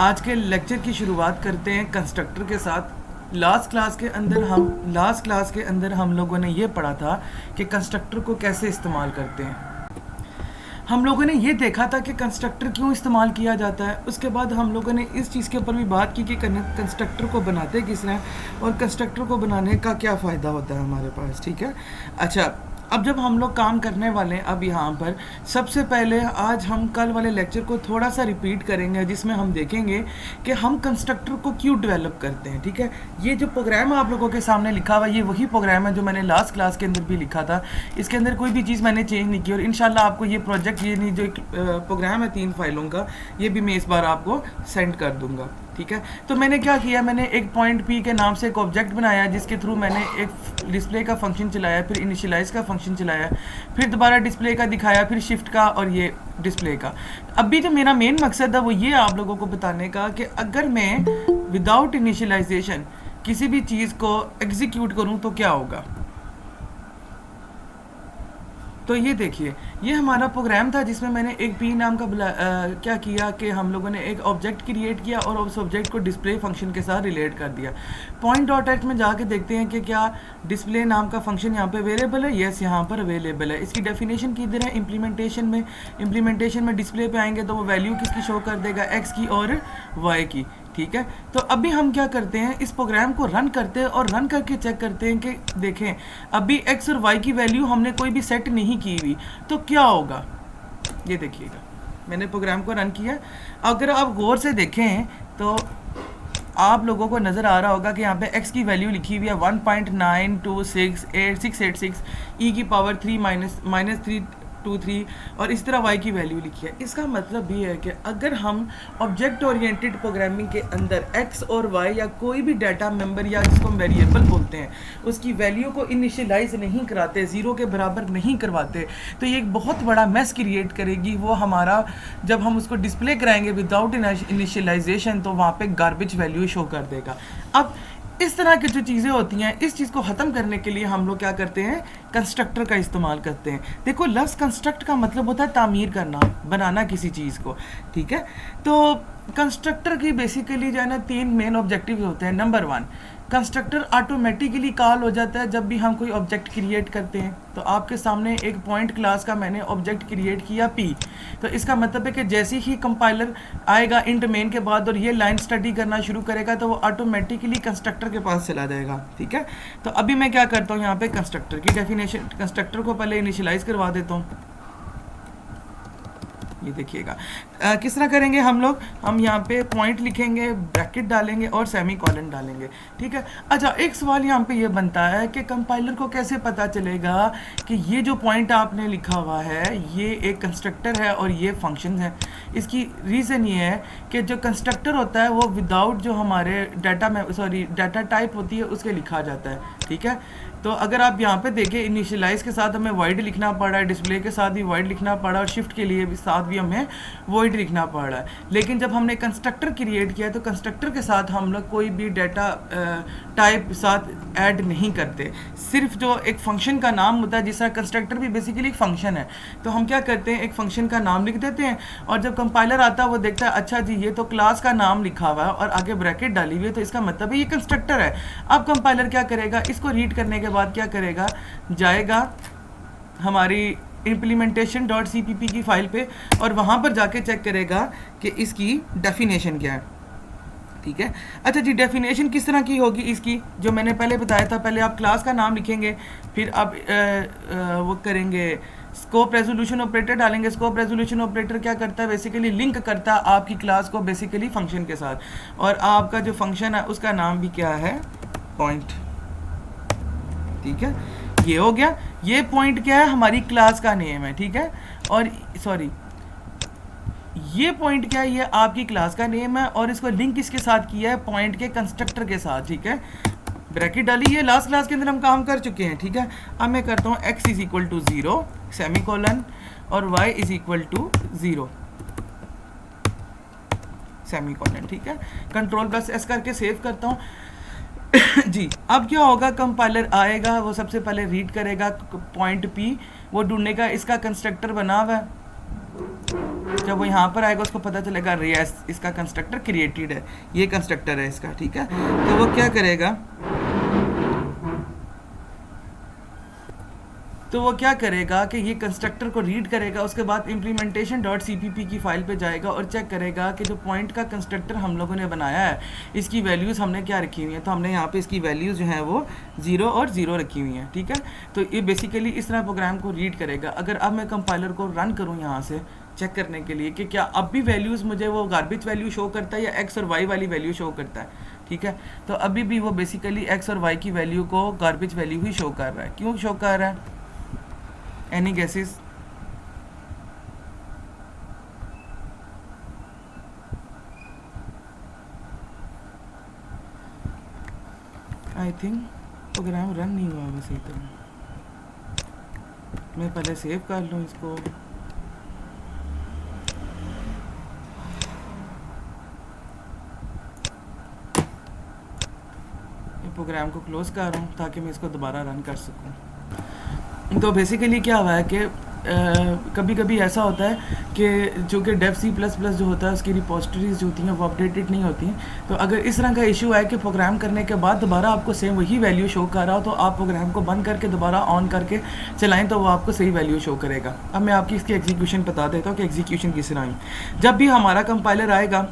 आज के लेक्चर की शुरुआत करते हैं कंस्ट्रक्टर के साथ। लास्ट क्लास के अंदर हम लोगों ने ये पढ़ा था कि कंस्ट्रक्टर को कैसे इस्तेमाल करते हैं। हम लोगों ने ये देखा था कि कंस्ट्रक्टर क्यों इस्तेमाल किया जाता है। उसके बाद हम लोगों ने इस चीज़ के ऊपर भी बात की कि कंस्ट्रक्टर को बनाते किस तरह और कंस्ट्रक्टर को बनाने का क्या फ़ायदा होता है हमारे पास। ठीक है, अच्छा अब जब हम लोग काम करने वाले हैं, अब यहाँ पर सबसे पहले आज हम कल वाले लेक्चर को थोड़ा सा रिपीट करेंगे, जिसमें हम देखेंगे कि हम कंस्ट्रक्टर को क्यों डेवलप करते हैं। ठीक है, ये जो प्रोग्राम आप लोगों के सामने लिखा हुआ है, ये वही प्रोग्राम है जो मैंने लास्ट क्लास के अंदर भी लिखा था। इसके अंदर कोई भी चीज़ मैंने चेंज नहीं की और इंशाल्लाह आपको ये प्रोजेक्ट, ये नहीं जो एक प्रोग्राम है 3 फाइलों का, ये भी मैं इस बार आपको सेंड कर दूँगा। ठीक है, तो मैंने क्या किया, मैंने एक पॉइंट पी के नाम से एक ऑब्जेक्ट बनाया जिसके थ्रू मैंने एक डिस्प्ले का फंक्शन चलाया, फिर इनिशियलाइज का फंक्शन चलाया, फिर दोबारा डिस्प्ले का दिखाया, फिर शिफ्ट का और ये डिस्प्ले का। अभी जो मेरा मेन मकसद है वो ये आप लोगों को बताने का कि अगर मैं विदाउट इनिशियलाइजेशन किसी भी चीज़ को एग्जीक्यूट करूँ तो क्या होगा। तो ये देखिए, ये हमारा प्रोग्राम था जिसमें मैंने एक पी नाम का क्या किया कि हम लोगों ने एक ऑब्जेक्ट क्रिएट किया और उस ऑब्जेक्ट को डिस्प्ले फंक्शन के साथ रिलेट कर दिया। पॉइंट डॉट एट में जाके देखते हैं कि क्या डिस्प्ले नाम का फंक्शन यहाँ पे अवेलेबल है। यस, यहाँ पर अवेलेबल है। इसकी डेफिनेशन किधर है, इम्प्लीमेंटेशन में डिस्प्ले पे आएंगे तो वो वैल्यू किसकी शो कर देगा, एक्स की और वाई की। ठीक है, तो अभी हम क्या करते हैं, इस प्रोग्राम को रन करते हैं और रन करके चेक करते हैं कि देखें अभी एक्स और वाई की वैल्यू हमने कोई भी सेट नहीं की हुई तो क्या होगा। ये देखिएगा, मैंने प्रोग्राम को रन किया। अगर आप गौर से देखें तो आप लोगों को नज़र आ रहा होगा कि यहाँ पे x की वैल्यू लिखी हुई है 1.9268 e की पावर 3 माइनस 323 और इस तरह y की वैल्यू लिखी है। इसका मतलब भी है कि अगर हम ऑब्जेक्ट ओरिएंटेड प्रोग्रामिंग के अंदर x और y या कोई भी डाटा मेंबर या जिसको हम वेरिएबल बोलते हैं उसकी वैल्यू को इनिशियलाइज नहीं कराते, ज़ीरो के बराबर नहीं करवाते, तो ये एक बहुत बड़ा मैस क्रिएट करेगी। वो हमारा जब हम उसको डिस्प्ले कराएंगे विदाउट इनिशियलाइजेशन तो वहाँ पे गार्बेज वैल्यू शो कर देगा। अब इस तरह की जो चीज़ें होती हैं, इस चीज़ को ख़त्म करने के लिए हम लोग क्या करते हैं, कंस्ट्रक्टर का इस्तेमाल करते हैं। देखो, लफ्ज़ कंस्ट्रक्ट का मतलब होता है तामीर करना, बनाना किसी चीज़ को। ठीक है, तो कंस्ट्रक्टर की बेसिकली जो है ना 3 मेन ऑब्जेक्टिव होते हैं। नंबर 1, कंस्ट्रक्टर ऑटोमेटिकली कॉल हो जाता है जब भी हम कोई ऑब्जेक्ट क्रिएट करते हैं। तो आपके सामने एक पॉइंट क्लास का मैंने ऑब्जेक्ट क्रिएट किया p, तो इसका मतलब है कि जैसे ही कंपाइलर आएगा इंट मेन के बाद और ये लाइन स्टडी करना शुरू करेगा तो वो ऑटोमेटिकली कंस्ट्रक्टर के पास चला जाएगा। ठीक है, तो अभी मैं क्या करता हूँ, यहाँ पे कंस्ट्रक्टर की डेफिनेशन, कंस्ट्रक्टर को पहले इनिशियलाइज करवा देता हूँ। ये देखिएगा किस तरह करेंगे हम लोग, हम यहाँ पे पॉइंट लिखेंगे, ब्रैकेट डालेंगे और सेमी कॉलन डालेंगे। ठीक है, अच्छा एक सवाल यहाँ पे ये बनता है कि कंपाइलर को कैसे पता चलेगा कि ये जो पॉइंट आपने लिखा हुआ है ये एक कंस्ट्रक्टर है और ये फंक्शन है। इसकी रीज़न ये है कि जो कंस्ट्रक्टर होता है वो विदाउट जो हमारे डाटा टाइप होती है उसके लिखा जाता है। ठीक है, तो अगर आप यहाँ पे देखें इनिशियलाइज के साथ हमें वॉइड लिखना पड़ा है, डिस्प्ले के साथ भी वॉइड लिखना पड़ा और शिफ्ट के लिए भी साथ भी हमें वॉइड लिखना पड़ा है। लेकिन जब हमने कंस्ट्रक्टर क्रिएट किया तो कंस्ट्रक्टर के साथ हम लोग कोई भी डाटा टाइप साथ ऐड नहीं करते, सिर्फ जो एक फंक्शन का नाम होता है, जिस तरह कंस्ट्रक्टर भी बेसिकली एक फंक्शन है, तो हम क्या करते हैं एक फंक्शन का नाम लिख देते हैं और जब कंपाइलर आता है वो देखता है अच्छा जी ये तो क्लास का नाम लिखा हुआ है और आगे ब्रैकेट डाली हुई है तो इसका मतलब है ये कंस्ट्रक्टर है। अब कंपाइलर क्या करेगा, इसको रीड करने के बाद क्या करेगा, जाएगा हमारी implementation.cpp की फाइल पे और वहाँ पर जाके चेक करेगा कि इसकी डेफिनेशन क्या है। ठीक है, अच्छा जी डेफिनेशन किस तरह की होगी इसकी, जो मैंने पहले बताया था, पहले आप क्लास का नाम लिखेंगे, फिर आप वो करेंगे स्कोप रेजोल्यूशन ऑपरेटर डालेंगे। स्कोप रेजोल्यूशन ऑपरेटर क्या करता है, बेसिकली लिंक करता है आपकी क्लास को बेसिकली फंक्शन के साथ, और आपका जो फंक्शन है उसका नाम भी क्या है, पॉइंट। ठीक है, ये हो गया, ये पॉइंट क्या है, हमारी क्लास का नेम है। ठीक है, और सॉरी ये पॉइंट क्या है, ये आपकी क्लास का नेम है और इसको लिंक किसके साथ किया है, पॉइंट के कंस्ट्रक्टर के साथ। ठीक है, ब्रैकेट डाली, ये लास्ट क्लास के अंदर हम काम कर चुके हैं। ठीक है, अब मैं करता हूँ x is equal to 0 semicolon और y is equal to 0 semicolon. ठीक है, कंट्रोल प्लस s करके सेव करता हूँ। जी अब क्या होगा, कंपाइलर आएगा, वो सबसे पहले रीड करेगा पॉइंट p, वो ढूंढने का इसका कंस्ट्रक्टर बना हुआ है जब वो यहाँ पर आएगा उसको पता चलेगा यस इसका कंस्ट्रक्टर क्रिएटेड है, ये कंस्ट्रक्टर है इसका, ठीक है। तो वो क्या करेगा, तो वो क्या करेगा कि ये कंस्ट्रक्टर को रीड करेगा, उसके बाद इम्प्लीमेंटेशन डॉट CPP की फाइल पे जाएगा और चेक करेगा कि जो पॉइंट का कंस्ट्रक्टर हम लोगों ने बनाया है इसकी वैल्यूज़ हमने क्या रखी हुई हैं। तो हमने यहाँ पे इसकी वैल्यूज़ जो हैं वो 0 और 0 रखी हुई हैं, ठीक है। तो ये बेसिकली इस तरह प्रोग्राम को रीड करेगा। अगर अब मैं कंपाइलर को रन करूँ यहाँ से चेक करने के लिए कि क्या अब भी वैल्यूज़ मुझे वो गार्बेज वैल्यू शो करता है या एक्स और वाई वाली वैल्यू शो करता है, ठीक है। तो अभी भी वो बेसिकली एक्स और वाई की वैल्यू को गार्बेज वैल्यू ही शो कर रहा है। क्यों शो कर रहा है? Any guesses? I think program run नहीं हुआ है सही तरह। मैं पहले सेव कर लूँ इसको। ये प्रोग्राम को क्लोज कर रहा हूँ ताकि मैं इसको दोबारा रन कर सकूँ। तो बेसिकली क्या हुआ है कि कभी कभी ऐसा होता है कि जो कि डेव C++ जो होता है उसकी रिपोजिटरीज जो होती हैं वो अपडेटेड नहीं होती हैं। तो अगर इस तरह का इशू है कि प्रोग्राम करने के बाद दोबारा आपको सेम वही वैल्यू शो कर रहा हो तो आप प्रोग्राम को बंद करके दोबारा ऑन करके चलाएं तो वो आपको सही वैल्यू शो करेगा। अब मैं आपकी इसकी एग्जीक्यूशन बता देता हूँ कि एग्जीक्यूशन किस तरह है। जब भी हमारा कंपाइलर आएगा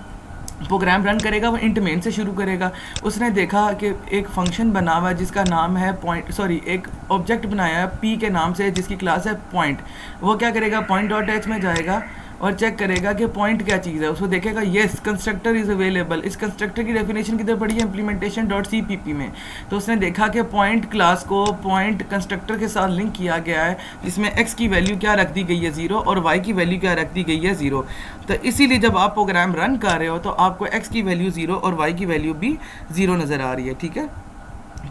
प्रोग्राम रन करेगा, वो इंट मेन से शुरू करेगा। उसने देखा कि एक फंक्शन बना हुआ है जिसका नाम है एक ऑब्जेक्ट बनाया है पी के नाम से जिसकी क्लास है पॉइंट। वो क्या करेगा, point.h में जाएगा और चेक करेगा कि पॉइंट क्या चीज़ है। उसको देखेगा येस कंस्ट्रक्टर इज़ अवेलेबल। इस कंस्ट्रक्टर की डेफिनेशन किधर पड़ी है, इम्प्लीमेंटेशन डॉट CPP में। तो उसने देखा कि पॉइंट क्लास को पॉइंट कंस्ट्रक्टर के साथ लिंक किया गया है जिसमें x की वैल्यू क्या रख दी गई है 0 और y की वैल्यू क्या रख दी गई है 0। तो इसीलिए जब आप प्रोग्राम रन कर रहे हो तो आपको x की वैल्यू 0 और y की वैल्यू भी 0 नज़र आ रही है, ठीक है।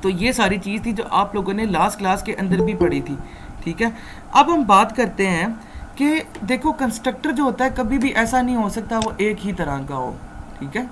तो ये सारी चीज़ थी जो आप लोगों ने लास्ट क्लास के अंदर भी पढ़ी थी, ठीक है। अब हम बात करते हैं कि देखो कंस्ट्रक्टर जो होता है कभी भी ऐसा नहीं हो सकता वो एक ही तरह का हो, ठीक है।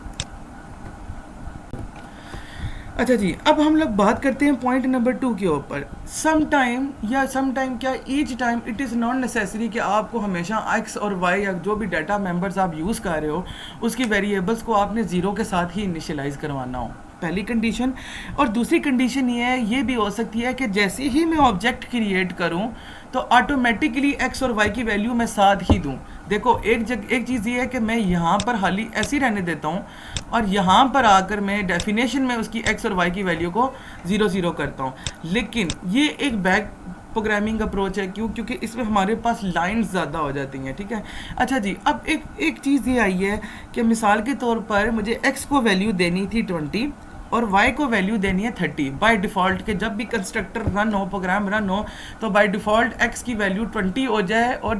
अच्छा जी, अब हम लोग बात करते हैं पॉइंट नंबर 2 के ऊपर। सम टाइम क्या each time it is not necessary कि आपको हमेशा एक्स और वाई या जो भी डाटा मेंबर्स आप यूज़ कर रहे हो उसकी वेरिएबल्स को आपने 0 के साथ ही इनिशियलाइज करवाना हो, पहली कंडीशन। और दूसरी कंडीशन ये भी हो सकती है कि जैसे ही मैं ऑब्जेक्ट क्रिएट करूं तो ऑटोमेटिकली एक्स और वाई की वैल्यू मैं साथ ही दूं। देखो एक चीज़ ये है कि मैं यहाँ पर हाली ऐसी रहने देता हूँ और यहाँ पर आकर मैं डेफिनेशन में उसकी एक्स और वाई की वैल्यू को 0 करता हूँ। लेकिन ये एक बैक प्रोग्रामिंग अप्रोच है। क्योंकि इसमें हमारे पास लाइंस ज़्यादा हो जाती हैं, ठीक है। अच्छा जी, अब एक चीज़ ये आई है कि मिसाल के तौर पर मुझे x को वैल्यू देनी थी 20 और y को वैल्यू देनी है 30 बाय डिफ़ॉल्ट के। जब भी कंस्ट्रक्टर रन हो, प्रोग्राम रन हो तो बाय डिफ़ॉल्ट x की वैल्यू 20 हो जाए और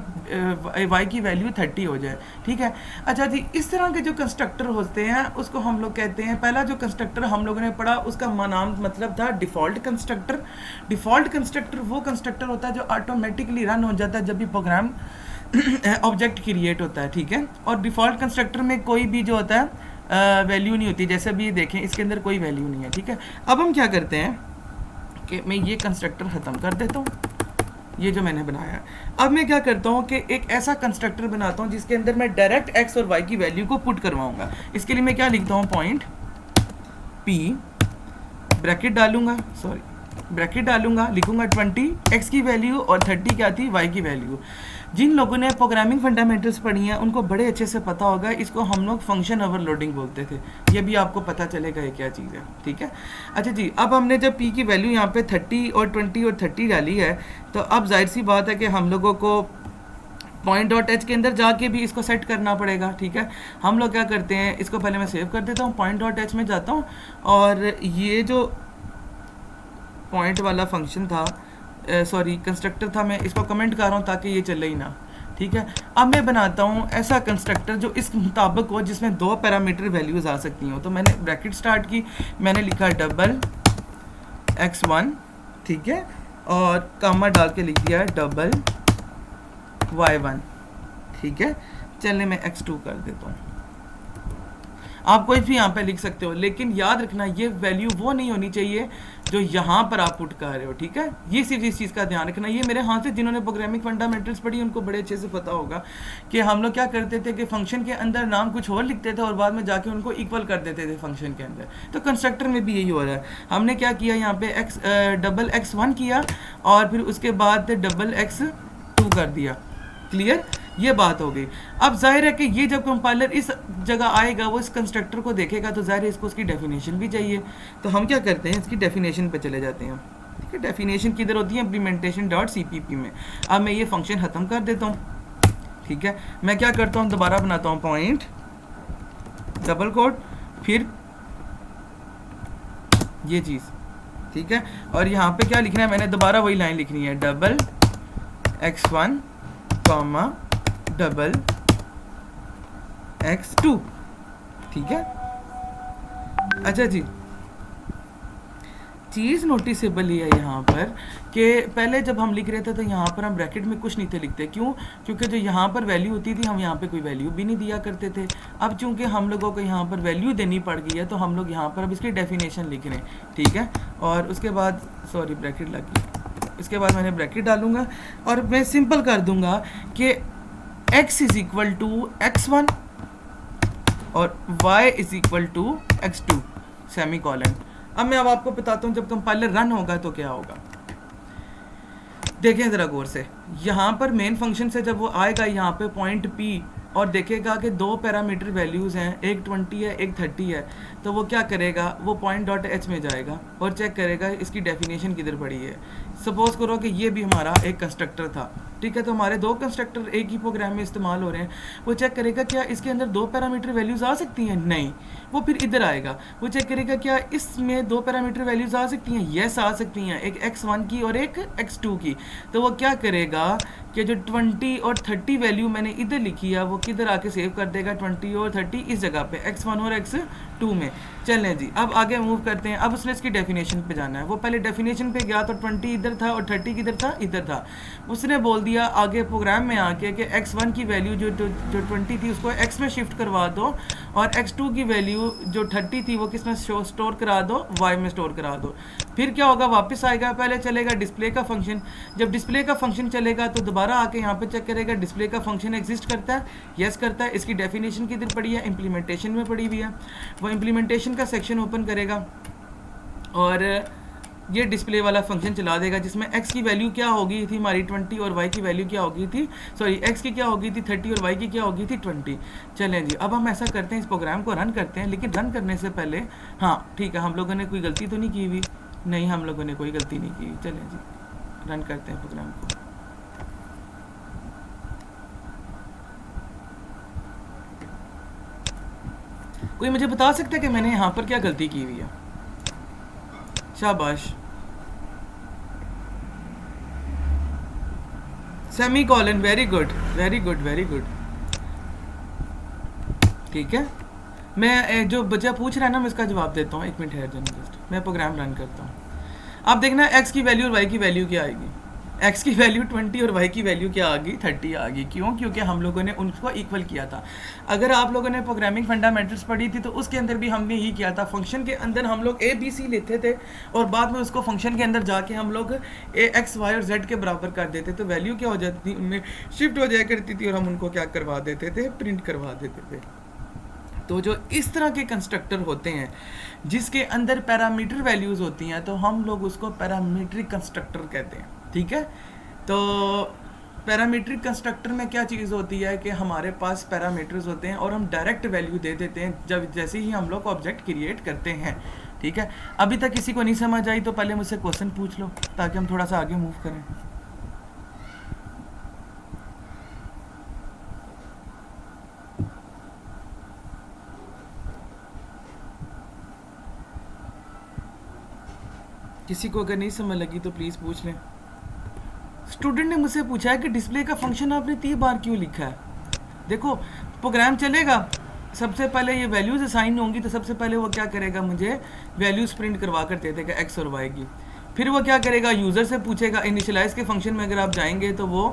y की वैल्यू 30 हो जाए, ठीक है। अच्छा जी, इस तरह के जो कंस्ट्रक्टर होते हैं उसको हम लोग कहते हैं, पहला जो कंस्ट्रक्टर हम लोगों ने पढ़ा उसका नाम मतलब था डिफ़ॉल्ट कंस्ट्रक्टर। डिफ़ॉल्ट कंस्ट्रक्टर वो कंस्ट्रक्टर होता है जो ऑटोमेटिकली रन हो जाता है जब भी प्रोग्राम ऑब्जेक्ट क्रिएट होता है, ठीक है। और डिफ़ॉल्ट कंस्ट्रक्टर में कोई भी जो होता है वैल्यू नहीं होती। जैसे अभी देखें इसके अंदर कोई वैल्यू नहीं है, ठीक है। अब हम क्या करते हैं कि मैं ये कंस्ट्रक्टर ख़त्म कर देता हूँ, ये जो मैंने बनाया है। अब मैं क्या करता हूँ कि एक ऐसा कंस्ट्रक्टर बनाता हूँ जिसके अंदर मैं डायरेक्ट एक्स और वाई की वैल्यू को पुट करवाऊँगा। इसके लिए मैं क्या लिखता हूँ, पॉइंट P ब्रैकेट डालूंगा, लिखूंगा 20 x की वैल्यू और 30 क्या थी, y की वैल्यू। जिन लोगों ने प्रोग्रामिंग फंडामेंटल्स पढ़ी हैं उनको बड़े अच्छे से पता होगा, इसको हम लोग फंक्शन ओवरलोडिंग बोलते थे। ये भी आपको पता चलेगा ये क्या चीज़ है, ठीक है। अच्छा जी, अब हमने जब p की वैल्यू यहाँ पे 30 और 20 और 30 डाली है तो अब जाहिर सी बात है कि हम लोगों को point.h के अंदर जाके भी इसको सेट करना पड़ेगा, ठीक है। हम लोग क्या करते हैं, इसको पहले मैं सेव कर देता हूँ, point.h में जाता हूँ और ये जो पॉइंट वाला फंक्शन था कंस्ट्रक्टर था, मैं इसको कमेंट कर रहा हूँ ताकि ये चले ही ना, ठीक है। अब मैं बनाता हूँ ऐसा कंस्ट्रक्टर जो इस मुताबिक हो जिसमें 2 पैरामीटर वैल्यूज़ आ सकती हो। तो मैंने ब्रैकेट स्टार्ट की, मैंने लिखा डबल x1, ठीक है, और कामा डाल के लिख दिया डबल y1, ठीक है। चलने मैं x2 कर देता हूँ। आप कोई भी यहाँ पे लिख सकते हो, लेकिन याद रखना ये वैल्यू वो नहीं होनी चाहिए जो यहाँ पर आप पुट कर रहे हो, ठीक है। ये सिर्फ इस चीज़ का ध्यान रखना। ये मेरे हाथ से जिन्होंने प्रोग्रामिंग फंडामेंटल्स पढ़ी उनको बड़े अच्छे से पता होगा कि हम लोग क्या करते थे कि फंक्शन के अंदर नाम कुछ और लिखते थे और बाद में जाके उनको इक्वल कर देते थे फंक्शन के अंदर। तो कंस्ट्रक्टर में भी यही हो रहा है। हमने क्या किया यहाँ पे डबल x1 किया और फिर उसके बाद डबल x2 कर दिया। क्लियर, ये बात हो गई। अब जाहिर है कि ये जब कंपाइलर इस जगह आएगा वो इस कंस्ट्रक्टर को देखेगा तो जाहिर है इसको उसकी डेफिनेशन भी चाहिए। तो हम क्या करते हैं, इसकी डेफिनेशन पे चले जाते हैं। ठीक है, डेफिनेशन किधर होती है, इम्प्लीमेंटेशन डॉट CPP में। अब मैं ये फंक्शन ख़त्म कर देता हूँ। ठीक है, मैं क्या करता हूँ, दोबारा बनाता हूँ पॉइंट डबल कोट फिर ये चीज़। ठीक है, और यहाँ पे क्या लिखना है, मैंने दोबारा वही लाइन लिखनी है, double x1 comma double x2। ठीक है, अच्छा जी, चीज़ नोटिसेबल है यहाँ पर कि पहले जब हम लिख रहे थे तो यहाँ पर हम ब्रैकेट में कुछ नहीं थे लिखते। क्यों? क्योंकि जो यहाँ पर वैल्यू होती थी हम यहाँ पे कोई वैल्यू भी नहीं दिया करते थे। अब चूंकि हम लोगों को यहाँ पर वैल्यू देनी पड़ गई है तो हम लोग यहाँ पर अब इसकी डेफिनेशन लिख रहे हैं। ठीक है, और उसके बाद सॉरी ब्रैकेट लग गई, इसके बाद मैंने ब्रैकेट डालूंगा और मैं सिंपल कर दूंगा कि x is equal to x1 और y is equal to x2 semicolon. अब मैं आपको बताता हूँ जब कंपाइलर रन होगा तो क्या होगा। देखें ज़रा गौर से, यहाँ पर मेन फंक्शन से जब वो आएगा यहाँ पे पॉइंट P और देखेगा कि दो पैरामीटर वैल्यूज़ हैं, एक 20 है एक 30 है, तो वो क्या करेगा, वो पॉइंट डॉट h में जाएगा और चेक करेगा इसकी डेफिनेशन किधर पड़ी है। सपोज करो कि ये भी हमारा एक कंस्ट्रक्टर था। ठीक है, तो हमारे दो कंस्ट्रक्टर एक ही प्रोग्राम में इस्तेमाल हो रहे हैं। वो चेक करेगा क्या इसके अंदर दो पैरामीटर वैल्यूज़ आ सकती हैं, नहीं। वो फिर इधर आएगा, वो चेक करेगा क्या इसमें दो पैरामीटर वैल्यूज़ आ सकती हैं, यस आ सकती हैं, एक x1 की और एक x2 की। तो वो क्या करेगा कि जो 20 और 30 वैल्यू मैंने इधर लिखी है वो किधर आके सेव कर देगा, 20 और 30 इस जगह पे x1 और x2 में। चलें जी, अब आगे मूव करते हैं। अब उसने इसकी डेफिनेशन पे जाना है। वो पहले डेफिनेशन पे गया तो 20 इधर था और 30 किधर था, इधर था। उसने बोल दिया आगे प्रोग्राम में आके कि x1 की वैल्यू जो 20 थी उसको x में शिफ्ट करवा दो और x2 की वैल्यू जो 30 थी वो किस में स्टोर करा दो, y में स्टोर करा दो। फिर क्या होगा, वापस आएगा, पहले चलेगा डिस्प्ले का फंक्शन। जब डिस्प्ले का फंक्शन चलेगा तो दोबारा आके यहाँ पे चेक करेगा डिस्प्ले का फंक्शन एग्जिस्ट करता है, यस करता है। इसकी डेफिनेशन किधर पड़ी है, इम्प्लीमेंटेशन में पड़ी हुई है। वो इम्प्लीमेंटेशन का सेक्शन ओपन करेगा और ये डिस्प्ले वाला फंक्शन चला देगा जिसमें x की वैल्यू क्या हो गई थी हमारी 20 और y की वैल्यू क्या हो गई थी, सॉरी x की क्या हो गई थी 30 और y की क्या हो गई थी 20। चलें जी, अब हम ऐसा करते हैं, इस प्रोग्राम को रन करते हैं। लेकिन रन करने से पहले हाँ ठीक है, हम लोगों ने कोई गलती तो नहीं की हुई, नहीं हम लोगों ने कोई गलती नहीं की। चलें जी, रन करते हैं प्रोग्राम को। कोई मुझे बता सकता है कि मैंने यहाँ पर क्या गलती की हुई है? शाबाश, semi colon, very good very good very good. ठीक है, मैं जो बच्चा पूछ रहा है ना मैं इसका जवाब देता हूँ। एक मिनट है जर्नलिस्ट, मैं प्रोग्राम रन करता हूँ। आप देखना x की वैल्यू और y की वैल्यू क्या आएगी। x की वैल्यू 20 और y की वैल्यू क्या आ गई, 30 आ गई। क्यों? क्योंकि हम लोगों ने उनको इक्वल किया था। अगर आप लोगों ने प्रोग्रामिंग फंडामेंटल्स पढ़ी थी तो उसके अंदर भी हमने यही किया था। फंक्शन के अंदर हम लोग ABC लेते थे और बाद में उसको फंक्शन के अंदर जाके हम लोग x, y और z के बराबर कर देते। तो वैल्यू क्या हो जाती थी, उनमें शिफ्ट हो जाया करती थी और हम उनको क्या करवा देते थे, प्रिंट करवा देते थे। तो जो इस तरह के कंस्ट्रक्टर होते हैं जिसके अंदर पैरामीटर वैल्यूज़ होती हैं तो हम लोग उसको पैरामीट्रिक कंस्ट्रक्टर कहते हैं। ठीक है, तो पैरामीट्रिक कंस्ट्रक्टर में क्या चीज़ होती है कि हमारे पास पैरामीटर्स होते हैं और हम डायरेक्ट वैल्यू दे देते हैं जब जैसे ही हम लोग ऑब्जेक्ट क्रिएट करते हैं। ठीक है, अभी तक किसी को नहीं समझ आई तो पहले मुझसे क्वेश्चन पूछ लो ताकि हम थोड़ा सा आगे मूव करें। किसी को अगर नहीं समझ लगी तो प्लीज़ पूछ लें। स्टूडेंट ने मुझसे पूछा है कि डिस्प्ले का फंक्शन आपने 30 बार क्यों लिखा है। देखो प्रोग्राम चलेगा, सबसे पहले ये वैल्यूज़ असाइन होंगी तो सबसे पहले वो क्या करेगा, मुझे वैल्यूज़ प्रिंट करवा कर दे देगा x और y की। फिर वो क्या करेगा, यूज़र से पूछेगा। इनिशियलाइज के फंक्शन में अगर आप जाएंगे तो वो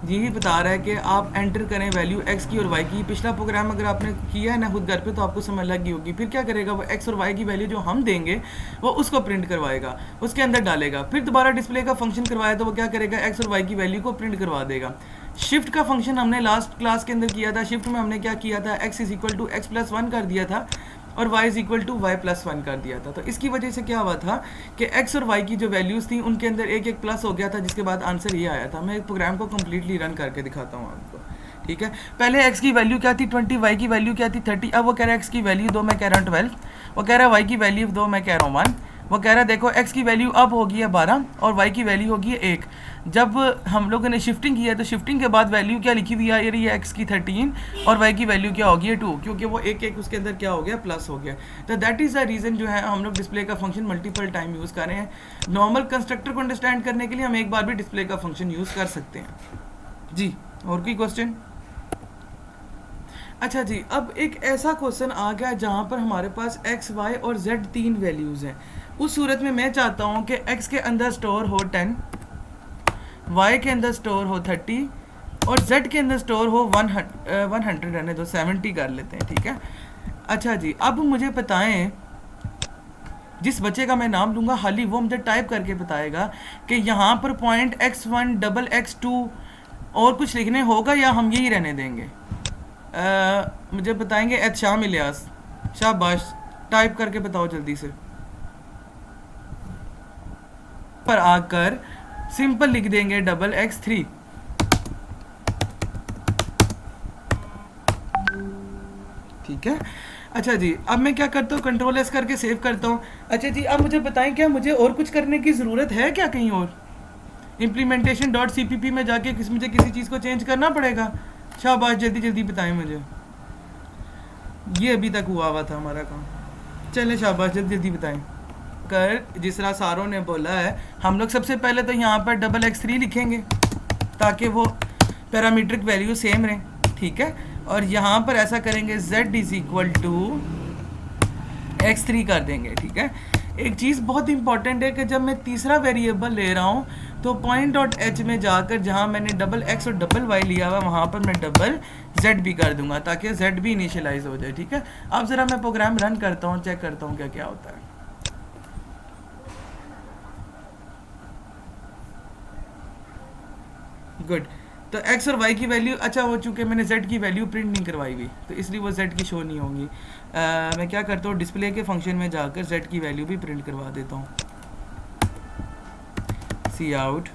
यही बता रहा है कि आप एंटर करें वैल्यू एक्स की और वाई की। पिछला प्रोग्राम अगर आपने किया है ना खुद घर पे तो आपको समझ लग गई होगी। फिर क्या करेगा वो एक्स और वाई की वैल्यू जो हम देंगे वो उसको प्रिंट करवाएगा, उसके अंदर डालेगा। फिर दोबारा डिस्प्ले का फंक्शन करवाया तो वो क्या करेगा एक्स और वाई की वैल्यू को प्रिंट करवा देगा। शिफ्ट का फंक्शन हमने लास्ट क्लास के अंदर किया था। शिफ्ट में हमने क्या किया था, x is equal to x plus one कर दिया था और y is equal to y plus one कर दिया था। तो इसकी वजह से क्या हुआ था कि x और y की जो वैल्यूज़ थी उनके अंदर एक एक प्लस हो गया था, जिसके बाद आंसर ये आया था। मैं एक प्रोग्राम को कम्प्लीटली रन करके दिखाता हूँ आपको, ठीक है। पहले x की वैल्यू क्या थी 20, y की वैल्यू क्या थी 30। अब वो कह रहा है x की वैल्यू 2, मैं कह रहा हूँ 12। वो कह रहा है y की वैल्यू 2, मैं कह रहा हूँ 1। वो कह रहा है देखो x की वैल्यू अब होगी है 12 और y की वैल्यू होगी है 1। जब हम लोगों ने शिफ्टिंग किया तो शिफ्टिंग के बाद वैल्यू क्या लिखी हुई है, ये x की 13 और y की वैल्यू क्या होगी है 2, क्योंकि वो एक एक उसके अंदर क्या हो गया प्लस हो गया। तो दैट इज़ द रीज़न जो है हम लोग डिस्प्ले का फंक्शन मल्टीपल टाइम यूज़ कर रहे हैं। नॉर्मल कंस्ट्रक्टर को अंडरस्टैंड करने के लिए हम एक बार भी डिस्प्ले का फंक्शन यूज़ कर सकते हैं जी। और कोई क्वेश्चन? अच्छा जी, अब एक ऐसा क्वेश्चन आ गया जहाँ पर हमारे पास x, y और z तीन वैल्यूज़ हैं। उस सूरत में मैं चाहता हूँ कि x के अंदर स्टोर हो 10, y के अंदर स्टोर हो 30 और z के अंदर स्टोर हो 100 रहने दो, 70 कर लेते हैं, ठीक है। अच्छा जी, अब मुझे बताएं, जिस बच्चे का मैं नाम लूँगा हाली वो मुझे टाइप करके बताएगा कि यहाँ पर पॉइंट x1 डबल x2 और कुछ लिखने होगा या हम यही रहने देंगे। मुझे बताएंगे शाम इलियास, शाबाश, टाइप करके बताओ जल्दी से। पर आकर सिंपल लिख देंगे डबल x3, ठीक है। अच्छा जी, अब मैं क्या करता हूँ, कंट्रोल एस करके सेव करता हूँ। अच्छा जी, अब मुझे बताएं क्या मुझे और कुछ करने की ज़रूरत है क्या कहीं और? इम्प्लीमेंटेशन डॉट CPP में जाके मुझे किसी चीज़ को चेंज करना पड़ेगा? शाबाश, जल्दी जल्दी बताएं मुझे। ये अभी तक हुआ था हमारा काम। चलें शाबाश, जल्दी जल्दी बताएं। कर जिस तरह सारों ने बोला है, हम लोग सबसे पहले तो यहाँ पर डबल x3 लिखेंगे ताकि वो पैरामीट्रिक वैल्यू सेम रहे, ठीक है। और यहाँ पर ऐसा करेंगे z is equal to x3 कर देंगे, ठीक है। एक चीज़ बहुत इंपॉर्टेंट है कि जब मैं तीसरा वेरिएबल ले रहा हूँ तो पॉइंट डॉट h में जाकर जहाँ मैंने डबल x और डबल y लिया हुआ वहाँ पर मैं डबल z भी कर दूंगा ताकि z भी इनिशियलाइज हो जाए, ठीक है। अब ज़रा मैं प्रोग्राम रन करता हूँ, चेक करता हूँ क्या क्या होता है। गुड, तो x और y की वैल्यू, अच्छा हो चुके, मैंने z की वैल्यू प्रिंट नहीं करवाई हुई तो इसलिए वो z की शो नहीं होंगी। मैं क्या करता हूँ, डिस्प्ले के फंक्शन में जाकर z की वैल्यू भी प्रिंट करवा देता हूँ। Cout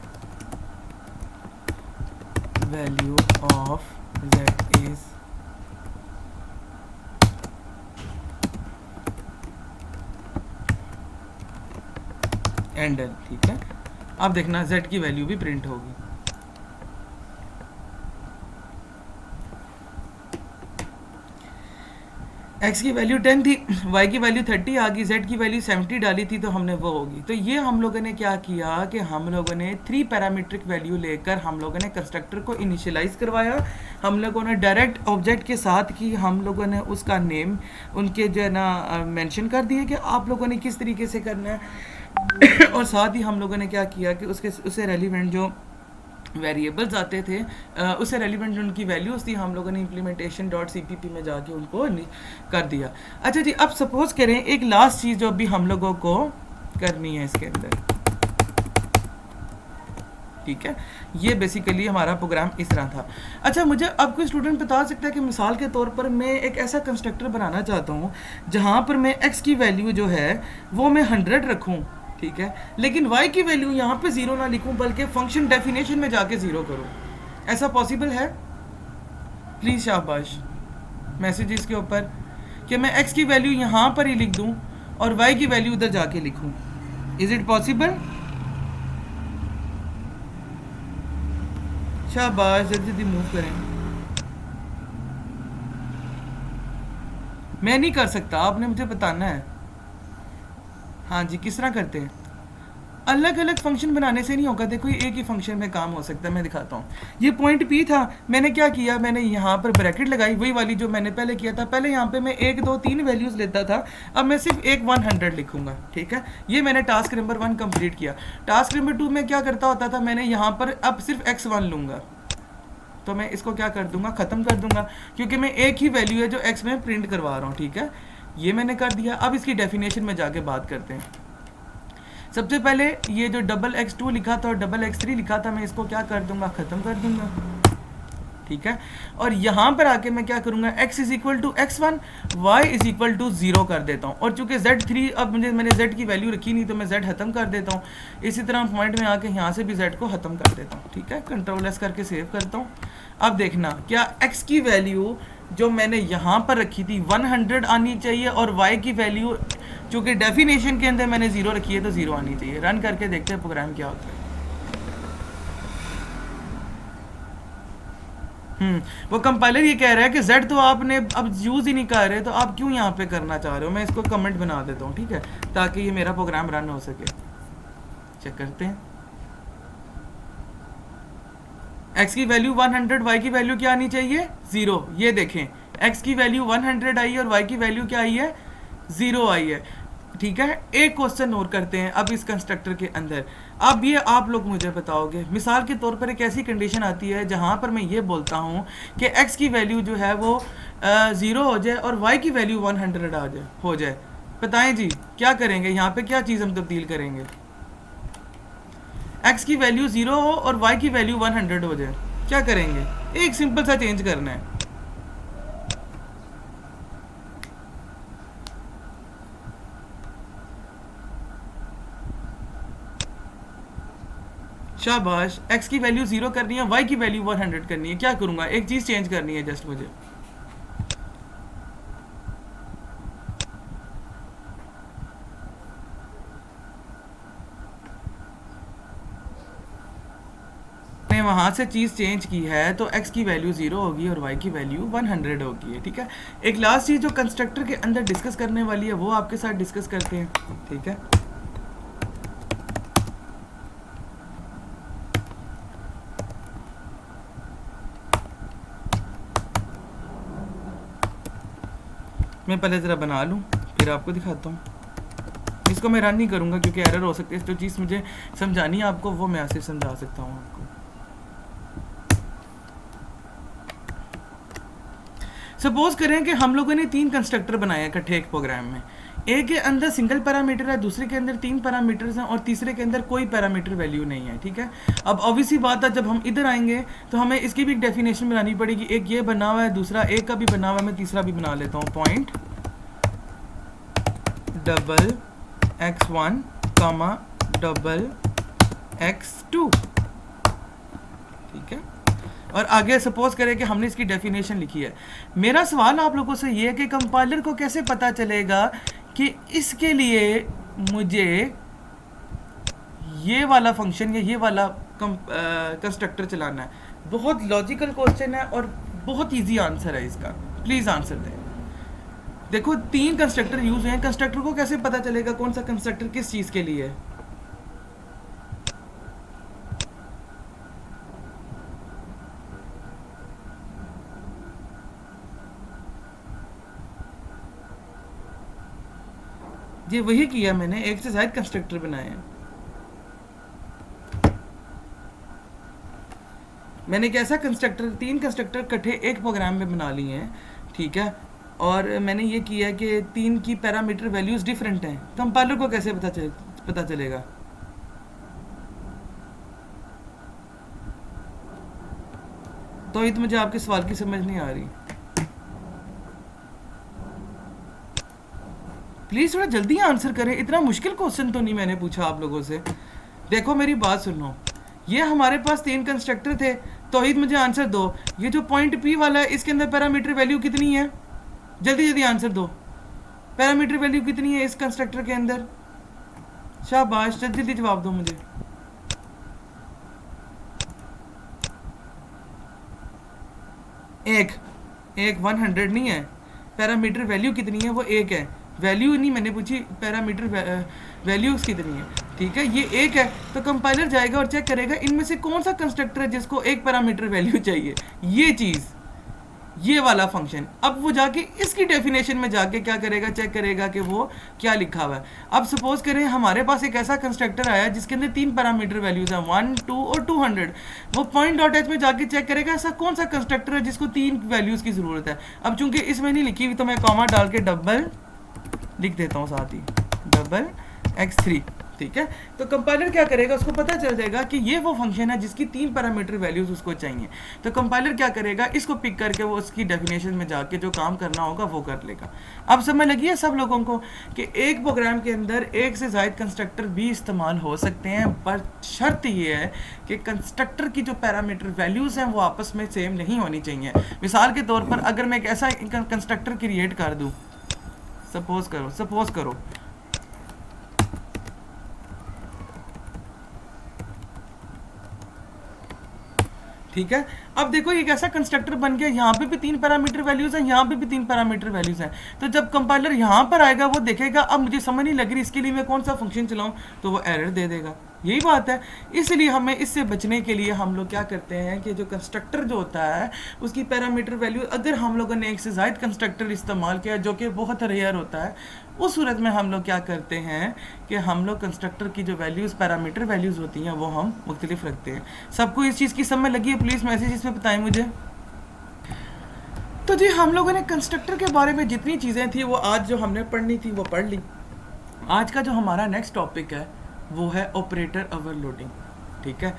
value of z is endl, ठीक है। अब देखना z की वैल्यू भी प्रिंट होगी। x की वैल्यू 10 थी, y की वैल्यू 30 आ गई, z की वैल्यू 70 डाली थी तो हमने वो होगी। तो ये हम लोगों ने क्या किया कि हम लोगों ने 3 पैरामीट्रिक वैल्यू लेकर हम लोगों ने कंस्ट्रक्टर को इनिशियलाइज करवाया। हम लोगों ने डायरेक्ट ऑब्जेक्ट के साथ की हम लोगों ने उसका नेम उनके जो है ना मेंशन कर दिए कि आप लोगों ने किस तरीके से करना है। और साथ ही हम लोगों ने क्या किया कि उससे रेलिवेंट जो वेरिएबल्स आते थे उससे रेलिवेंट जो उनकी वैल्यूज़ थी हम लोगों ने इम्प्लीमेंटेशन डॉट CPP में जाके उनको कर दिया। अच्छा जी, अब सपोज करें एक लास्ट चीज़ जो अभी हम लोगों को करनी है इसके अंदर, ठीक है। ये बेसिकली हमारा प्रोग्राम इस तरह था। अच्छा, मुझे अब कोई स्टूडेंट बता सकता है कि मिसाल के तौर पर मैं एक ऐसा कंस्ट्रक्टर बनाना चाहता हूँ जहाँ पर मैं x की वैल्यू जो है वो मैं 100 रखूँ, ठीक है, लेकिन y की वैल्यू यहाँ पे 0 ना लिखूं बल्कि फंक्शन डेफिनेशन में जाके 0 करूं। ऐसा पॉसिबल है? प्लीज़ शाबाश, मैसेज इसके ऊपर कि मैं x की वैल्यू यहाँ पर ही लिख दूं और y की वैल्यू उधर जाके लिखूं। Is it possible? शाबाश, जल्दी जल्दी मूव करें। मैं नहीं कर सकता, आपने मुझे बताना है। हाँ जी, किस तरह करते हैं? अलग अलग फंक्शन बनाने से नहीं होगा, देखो ये एक ही फंक्शन में काम हो सकता है। मैं दिखाता हूँ। ये पॉइंट P था, मैंने क्या किया, मैंने यहाँ पर ब्रैकेट लगाई वही वाली जो मैंने पहले किया था। पहले यहाँ पे मैं 1 2 3 वैल्यूज़ लेता था, अब मैं सिर्फ एक 100 लिखूंगा, ठीक है। ये मैंने टास्क नंबर 1 कंप्लीट किया। टास्क नंबर 2 में क्या करता होता था, मैंने यहाँ पर अब सिर्फ x1 लूँगा, तो मैं इसको क्या कर दूंगा, ख़त्म कर दूंगा, क्योंकि मैं एक ही वैल्यू है जो एक्स में प्रिंट करवा रहा हूँ, ठीक है। ये मैंने कर दिया। अब इसकी डेफिनेशन में जाके बात करते हैं। सबसे पहले ये जो डबल x2 लिखा था और डबल x3 लिखा था, मैं इसको क्या कर दूंगा, ख़त्म कर दूंगा, ठीक है। और यहाँ पर आके मैं क्या करूँगा, x is equal to x1, y is equal to 0 कर देता हूँ। और चूंकि z3 अब मैंने z की वैल्यू रखी नहीं, तो मैं z ख़त्म कर देता हूँ। इसी तरह पॉइंट में आके यहाँ से भी z को ख़त्म कर देता हूँ, ठीक है। कंट्रोल एस करके सेव करता हूँ। अब देखना क्या x की वैल्यू जो मैंने यहाँ पर रखी थी 100 आनी चाहिए, और y की वैल्यू चूँकि डेफिनेशन के अंदर मैंने 0 रखी है तो 0 आनी चाहिए। रन करके देखते हैं प्रोग्राम क्या होता है। वो कंपाइलर ये कह रहा है कि z तो आपने अब यूज़ ही नहीं कर रहे, तो आप क्यों यहाँ पे करना चाह रहे हो। मैं इसको कमेंट बना देता हूँ, ठीक है, ताकि ये मेरा प्रोग्राम रन हो सके। चेक करते हैं। x की वैल्यू 100, y की वैल्यू क्या आनी चाहिए, 0। ये देखें, x की वैल्यू 100 आई है और y की वैल्यू क्या आई है, 0 आई है, ठीक है। एक क्वेश्चन और करते हैं अब इस कंस्ट्रक्टर के अंदर। अब ये आप लोग मुझे बताओगे, मिसाल के तौर पर एक ऐसी कंडीशन आती है जहाँ पर मैं ये बोलता हूँ कि x की वैल्यू जो है वो 0 हो जाए और y की वैल्यू 100 हो जाए। बताएं जी क्या करेंगे, यहाँ पे क्या चीज़ हम तब्दील करेंगे। x की वैल्यू 0 हो और y की वैल्यू 100 हो जाए, क्या करेंगे, एक सिंपल सा चेंज करना है। शाबाश, x की वैल्यू 0 करनी है, y की वैल्यू 100 करनी है। क्या करूँगा, एक चीज़ चेंज करनी है जस्ट मुझे। मैंने वहाँ से चीज़ चेंज की है तो x की वैल्यू 0 होगी और y की वैल्यू 100 होगी, ठीक है। एक लास्ट चीज़ जो कंस्ट्रक्टर के अंदर डिस्कस करने वाली है वो आपके साथ डिस्कस करते हैं, ठीक है। मैं पहले ज़रा बना लूँ फिर आपको दिखाता हूँ। इसको मैं रन नहीं करूँगा क्योंकि एरर हो सकती है। जो चीज़ मुझे समझानी है आपको वो मैं ऐसे समझा सकता हूँ आपको। सपोज करें कि हम लोगों ने 3 कंस्ट्रक्टर बनाए हैं इकट्ठे एक प्रोग्राम में। एक के अंदर सिंगल पैरामीटर है, दूसरे के अंदर 3 पैरामीटर्स हैं और तीसरे के अंदर कोई पैरामीटर वैल्यू नहीं है, ठीक है। अब ऑब्वियसली बात है, जब हम इधर आएंगे तो हमें इसकी भी एक डेफिनेशन बनानी पड़ेगी। एक ये बना हुआ है, दूसरा एक का भी बना हुआ है, मैं तीसरा भी बना लेता हूँ। पॉइंट डबल x1 कामा डबल x2, ठीक है। और आगे सपोज करें कि हमने इसकी डेफिनेशन लिखी है। मेरा सवाल आप लोगों से ये है कि कंपाइलर को कैसे पता चलेगा कि इसके लिए मुझे ये वाला फंक्शन या ये वाला कंस्ट्रक्टर चलाना है। बहुत लॉजिकल क्वेश्चन है और बहुत इजी आंसर है इसका, प्लीज़ आंसर दें। देखो 3 कंस्ट्रक्टर यूज हुए हैं, कंस्ट्रक्टर को कैसे पता चलेगा कौन सा कंस्ट्रक्टर किस चीज़ के लिए है। ये वही किया मैंने, एक से ज़्यादा कंस्ट्रक्टर बनाए हैं। मैंने एक ऐसा कंस्ट्रक्टर 3 कंस्ट्रक्टर इकट्ठे एक प्रोग्राम में बना लिए हैं, ठीक है। और मैंने ये किया कि 3 की पैरामीटर वैल्यूज़ डिफरेंट हैं। कंपाइलर को कैसे पता चलेगा। तो ये तो मुझे आपके सवाल की समझ नहीं आ रही। प्लीज़ थोड़ा जल्दी आंसर करें, इतना मुश्किल क्वेश्चन तो नहीं मैंने पूछा आप लोगों से। देखो मेरी बात सुनो, ये हमारे पास 3 कंस्ट्रक्टर थे। तौहीद मुझे आंसर दो, ये जो पॉइंट P वाला है इसके अंदर पैरामीटर वैल्यू कितनी है। जल्दी जल्दी आंसर दो, पैरामीटर वैल्यू कितनी है इस कंस्ट्रक्टर के अंदर। शाबाश, जल्दी जल्दी जवाब दो मुझे। एक 100 नहीं है, पैरामीटर वैल्यू कितनी है वो 1 है। वैल्यू नहीं मैंने पूछी, पैरामीटर वैल्यूज कितनी है, ठीक है। ये 1 है तो कंपाइलर जाएगा और चेक करेगा इनमें से कौन सा कंस्ट्रक्टर है जिसको 1 पैरामीटर वैल्यू चाहिए। ये चीज़ ये वाला फंक्शन। अब वो जाके इसकी डेफिनेशन में जाके क्या करेगा, चेक करेगा कि वो क्या लिखा हुआ है। अब सपोज करें हमारे पास एक ऐसा कंस्ट्रक्टर आया जिसके अंदर 3 पैरामीटर वैल्यूज हैं 1, 2 और 200। वो पॉइंट डॉट एच में जाके चेक करेगा ऐसा कौन सा कंस्ट्रक्टर है जिसको 3 वैल्यूज की जरूरत है। अब चूंकि इसमें नहीं लिखी हुई तो मैं कॉमा डाल के डबल लिख देता हूँ साथ ही, डबल x3, ठीक है। तो कंपाइलर क्या करेगा, उसको पता चल जाएगा कि ये वो फंक्शन है जिसकी 3 पैरामीटर वैल्यूज उसको चाहिए। तो कंपाइलर क्या करेगा, इसको पिक करके वो उसकी डेफिनेशन में जाके जो काम करना होगा वो कर लेगा। अब समझ लगी है सब लोगों को कि एक प्रोग्राम के अंदर एक से ज़ायद कंस्ट्रक्टर भी इस्तेमाल हो सकते हैं, पर शर्त ये है कि कंस्ट्रक्टर की जो पैरामीटर वैल्यूज़ हैं वो आपस में सेम नहीं होनी चाहिए। मिसाल के तौर पर अगर मैं एक ऐसा कंस्ट्रक्टर क्रिएट कर दूँ, सपोज करो ठीक है। अब देखो एक ऐसा कंस्ट्रक्टर बन गया, यहाँ पे भी 3 पैरामीटर वैल्यूज हैं, यहाँ पे भी 3 पैरामीटर वैल्यूज हैं। तो जब कंपाइलर यहाँ पर आएगा वो देखेगा अब मुझे समझ नहीं लग रही इसके लिए मैं कौन सा फंक्शन चलाऊं, तो वो एरर दे देगा। यही बात है। इसलिए हमें इससे बचने के लिए हम लोग क्या करते हैं कि जो कंस्ट्रक्टर जो होता है उसकी पैरामीटर वैल्यू, अगर हम लोगों ने एक से ज़ायद कंस्ट्रक्टर इस्तेमाल किया जो कि बहुत रेयर होता है, उस सूरत में हम लोग क्या करते हैं कि हम लोग कंस्ट्रक्टर की जो वैल्यूज़ पैरामीटर वैल्यूज़ होती हैं वो हम मुख्तलिफ रखते हैं। सबको इस चीज़ की समझ लगी है? प्लीज़ मैसेज इसमें बताएं मुझे। तो जी हम लोगों ने कंस्ट्रक्टर के बारे में जितनी चीज़ें थी वो आज जो हमने पढ़नी थी वो पढ़ ली। आज का जो हमारा नेक्स्ट टॉपिक है वो है ऑपरेटर ओवरलोडिंग, ठीक है।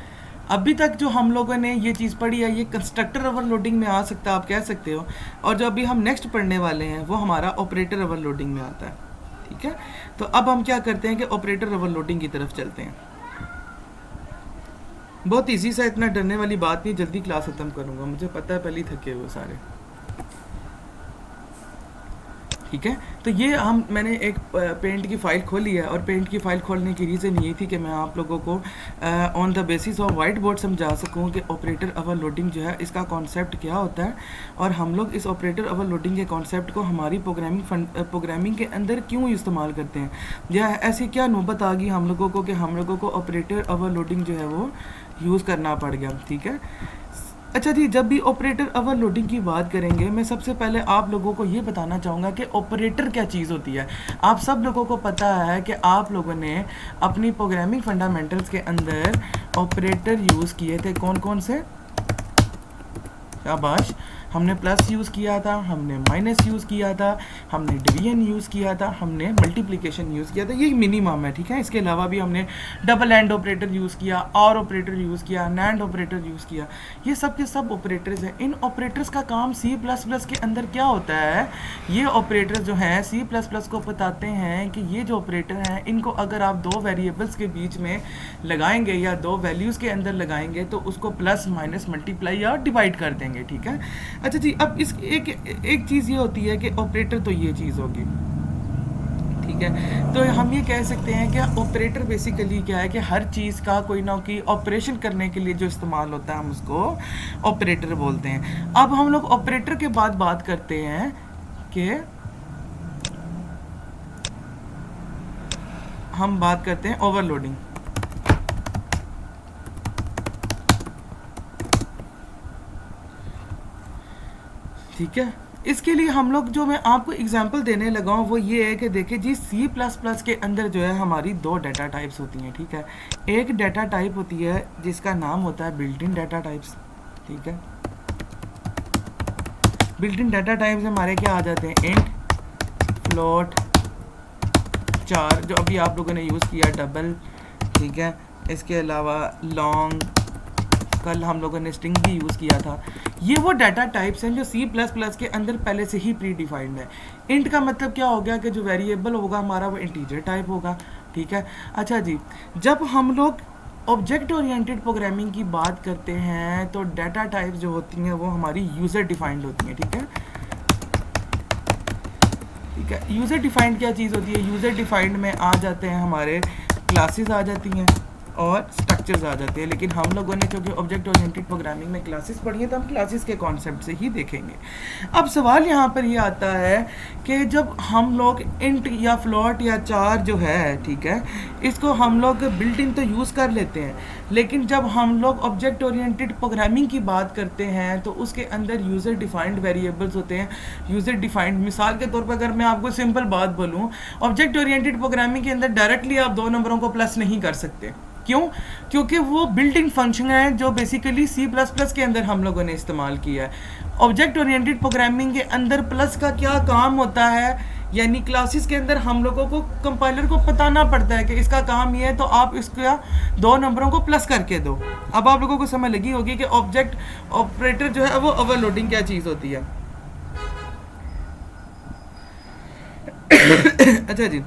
अभी तक जो हम लोगों ने ये चीज़ पढ़ी है ये कंस्ट्रक्टर ओवरलोडिंग में आ सकता है, आप कह सकते हो, और जो अभी हम नेक्स्ट पढ़ने वाले हैं वो हमारा ऑपरेटर ओवरलोडिंग में आता है, ठीक है। तो अब हम क्या करते हैं कि ऑपरेटर ओवरलोडिंग की तरफ चलते हैं। बहुत इजी सा, इतना डरने वाली बात नहीं, जल्दी क्लास खत्म करूँगा, मुझे पता है पहले थके हुए सारे, ठीक है। तो ये मैंने एक पेंट की फ़ाइल खोली है, और पेंट की फ़ाइल खोलने की रीज़न ये थी कि मैं आप लोगों को on the basis of white board समझा सकूं कि ऑपरेटर ओवरलोडिंग जो है इसका कॉन्सेप्ट क्या होता है, और हम लोग इस ऑपरेटर ओवरलोडिंग के कॉन्सेप्ट को हमारी प्रोग्रामिंग के अंदर क्यों इस्तेमाल करते हैं, या ऐसी क्या नौबत आ गई हम लोगों को कि हम लोगों को ऑपरेटर ओवरलोडिंग जो है वो यूज़ करना पड़ गया, ठीक है। अच्छा जी, जब भी ऑपरेटर ओवरलोडिंग की बात करेंगे मैं सबसे पहले आप लोगों को ये बताना चाहूँगा कि ऑपरेटर क्या चीज़ होती है। आप सब लोगों को पता है कि आप लोगों ने अपनी प्रोग्रामिंग फंडामेंटल्स के अंदर ऑपरेटर यूज़ किए थे, कौन कौन से? शाबाश। हमने प्लस यूज़ किया था, हमने माइनस यूज़ किया था, हमने डिवीजन यूज़ किया था, हमने मल्टीप्लिकेशन यूज़ किया था, ये मिनिमम है, ठीक है। इसके अलावा भी हमने डबल एंड ऑपरेटर यूज़ किया, और ऑपरेटर यूज़ किया, नैंड ऑपरेटर यूज़ किया। ये सब के सब ऑपरेटर्स हैं। इन ऑपरेटर्स का काम C++ के अंदर क्या होता है, ये ऑपरेटर्स जो हैं C++ को बताते हैं कि ये जो ऑपरेटर हैं इनको अगर आप 2 वेरिएबल्स के बीच में लगाएंगे या 2 वैल्यूज़ के अंदर लगाएंगे तो उसको प्लस माइनस मल्टीप्लाई या डिवाइड कर देंगे, ठीक है। अच्छा जी, अब इस एक चीज़ ये होती है कि ऑपरेटर तो ये चीज़ होगी, ठीक है। तो हम ये कह सकते हैं कि ऑपरेटर बेसिकली क्या है कि हर चीज़ का कोई ना कोई ऑपरेशन करने के लिए जो इस्तेमाल होता है हम उसको ऑपरेटर बोलते हैं। अब हम लोग ऑपरेटर के बाद बात करते हैं कि हम बात करते हैं ओवरलोडिंग, ठीक है। इसके लिए हम लोग जो मैं आपको एग्जांपल देने लगा हूँ वो ये है कि देखिए जी C++ के अंदर जो है हमारी 2 डाटा टाइप्स होती हैं, ठीक है। एक डाटा टाइप होती है जिसका नाम होता है बिल्ट इन डाटा टाइप्स, ठीक है। बिल्ट इन डाटा टाइप्स हमारे क्या आ जाते हैं, इंट, फ्लोट, चार, जो अभी आप लोगों ने यूज़ किया, डबल, ठीक है। इसके अलावा लॉन्ग, कल हम लोगों ने स्ट्रिंग भी यूज़ किया था। ये वो डाटा टाइप्स हैं जो C++ के अंदर पहले से ही प्री डिफाइंड है। इंट का मतलब क्या हो गया कि जो वेरिएबल होगा हमारा वो इंटीजर टाइप होगा, ठीक है। अच्छा जी, जब हम लोग ऑब्जेक्ट ओरिएंटेड प्रोग्रामिंग की बात करते हैं तो डाटा टाइप्स जो होती हैं वो हमारी यूज़र डिफाइंड होती हैं, ठीक है, ठीक है। यूज़र डिफाइंड क्या चीज़ होती है, यूज़र डिफाइंड में आ जाते हैं हमारे क्लासेस आ जाती हैं, और स्ट्रक्चर्स आ जाते हैं। लेकिन हम लोगों ने क्योंकि ऑब्जेक्ट ओरिएंटेड प्रोग्रामिंग में क्लासेस पढ़ी है तो हम क्लासेस के कॉन्सेप्ट से ही देखेंगे। अब सवाल यहाँ पर ये आता है कि जब हम लोग इंट या फ्लोट या चार जो है, ठीक है, इसको हम लोग बिल्ट इन तो यूज़ कर लेते हैं, लेकिन जब हम लोग ऑब्जेक्ट ओरिएंटेड प्रोग्रामिंग की बात करते हैं तो उसके अंदर यूज़र डिफाइंड वेरिएबल्स होते हैं। यूज़र डिफाइंड, मिसाल के तौर पर अगर मैं आपको सिंपल बात बोलूँ, ऑब्जेक्ट ओरिएंटेड प्रोग्रामिंग के अंदर डायरेक्टली आप दो नंबरों को प्लस नहीं कर सकते। क्यों? क्योंकि वो बिल्ट इन फंक्शन है जो बेसिकली C++ के अंदर हम लोगों ने इस्तेमाल किया है। ऑब्जेक्ट ओरिएंटेड प्रोग्रामिंग के अंदर प्लस का क्या काम होता है, यानी क्लासेस के अंदर हम लोगों को कंपाइलर को बताना पड़ता है कि इसका काम ये है, तो आप इसका दो नंबरों को प्लस करके दो। अब आप लोगों को समझ लगी होगी कि ऑब्जेक्ट ऑपरेटर जो है वो ओवरलोडिंग क्या चीज़ होती है। अच्छा जी,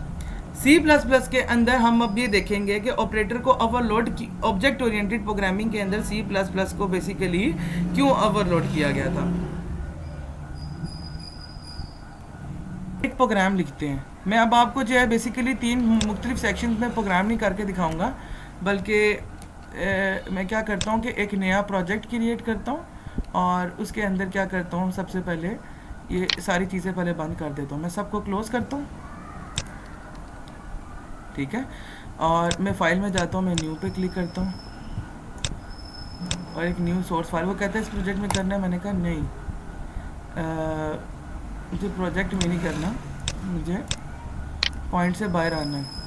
C++ के अंदर हम अब ये देखेंगे कि ऑपरेटर को ओवरलोड की, ऑब्जेक्ट ओरिएंटेड प्रोग्रामिंग के अंदर C++ को बेसिकली क्यों ओवरलोड किया गया था। एक प्रोग्राम लिखते हैं। मैं अब आपको जो है बेसिकली 3 मुख्तलिफ सेक्शंस में प्रोग्राम नहीं करके दिखाऊंगा, बल्कि मैं क्या करता हूँ कि एक नया प्रोजेक्ट क्रिएट करता हूँ और उसके अंदर क्या करता हूँ, सबसे पहले ये सारी चीज़ें पहले बंद कर देता हूँ। मैं सबको क्लोज़ करता हूँ, ठीक है, और मैं फाइल में जाता हूँ, मैं न्यू पे क्लिक करता हूँ और एक न्यू सोर्स फाइल, वो कहता है इस प्रोजेक्ट में करना है। मैंने कहा नहीं, मुझे प्रोजेक्ट में नहीं करना, मुझे पॉइंट से बाहर आना है।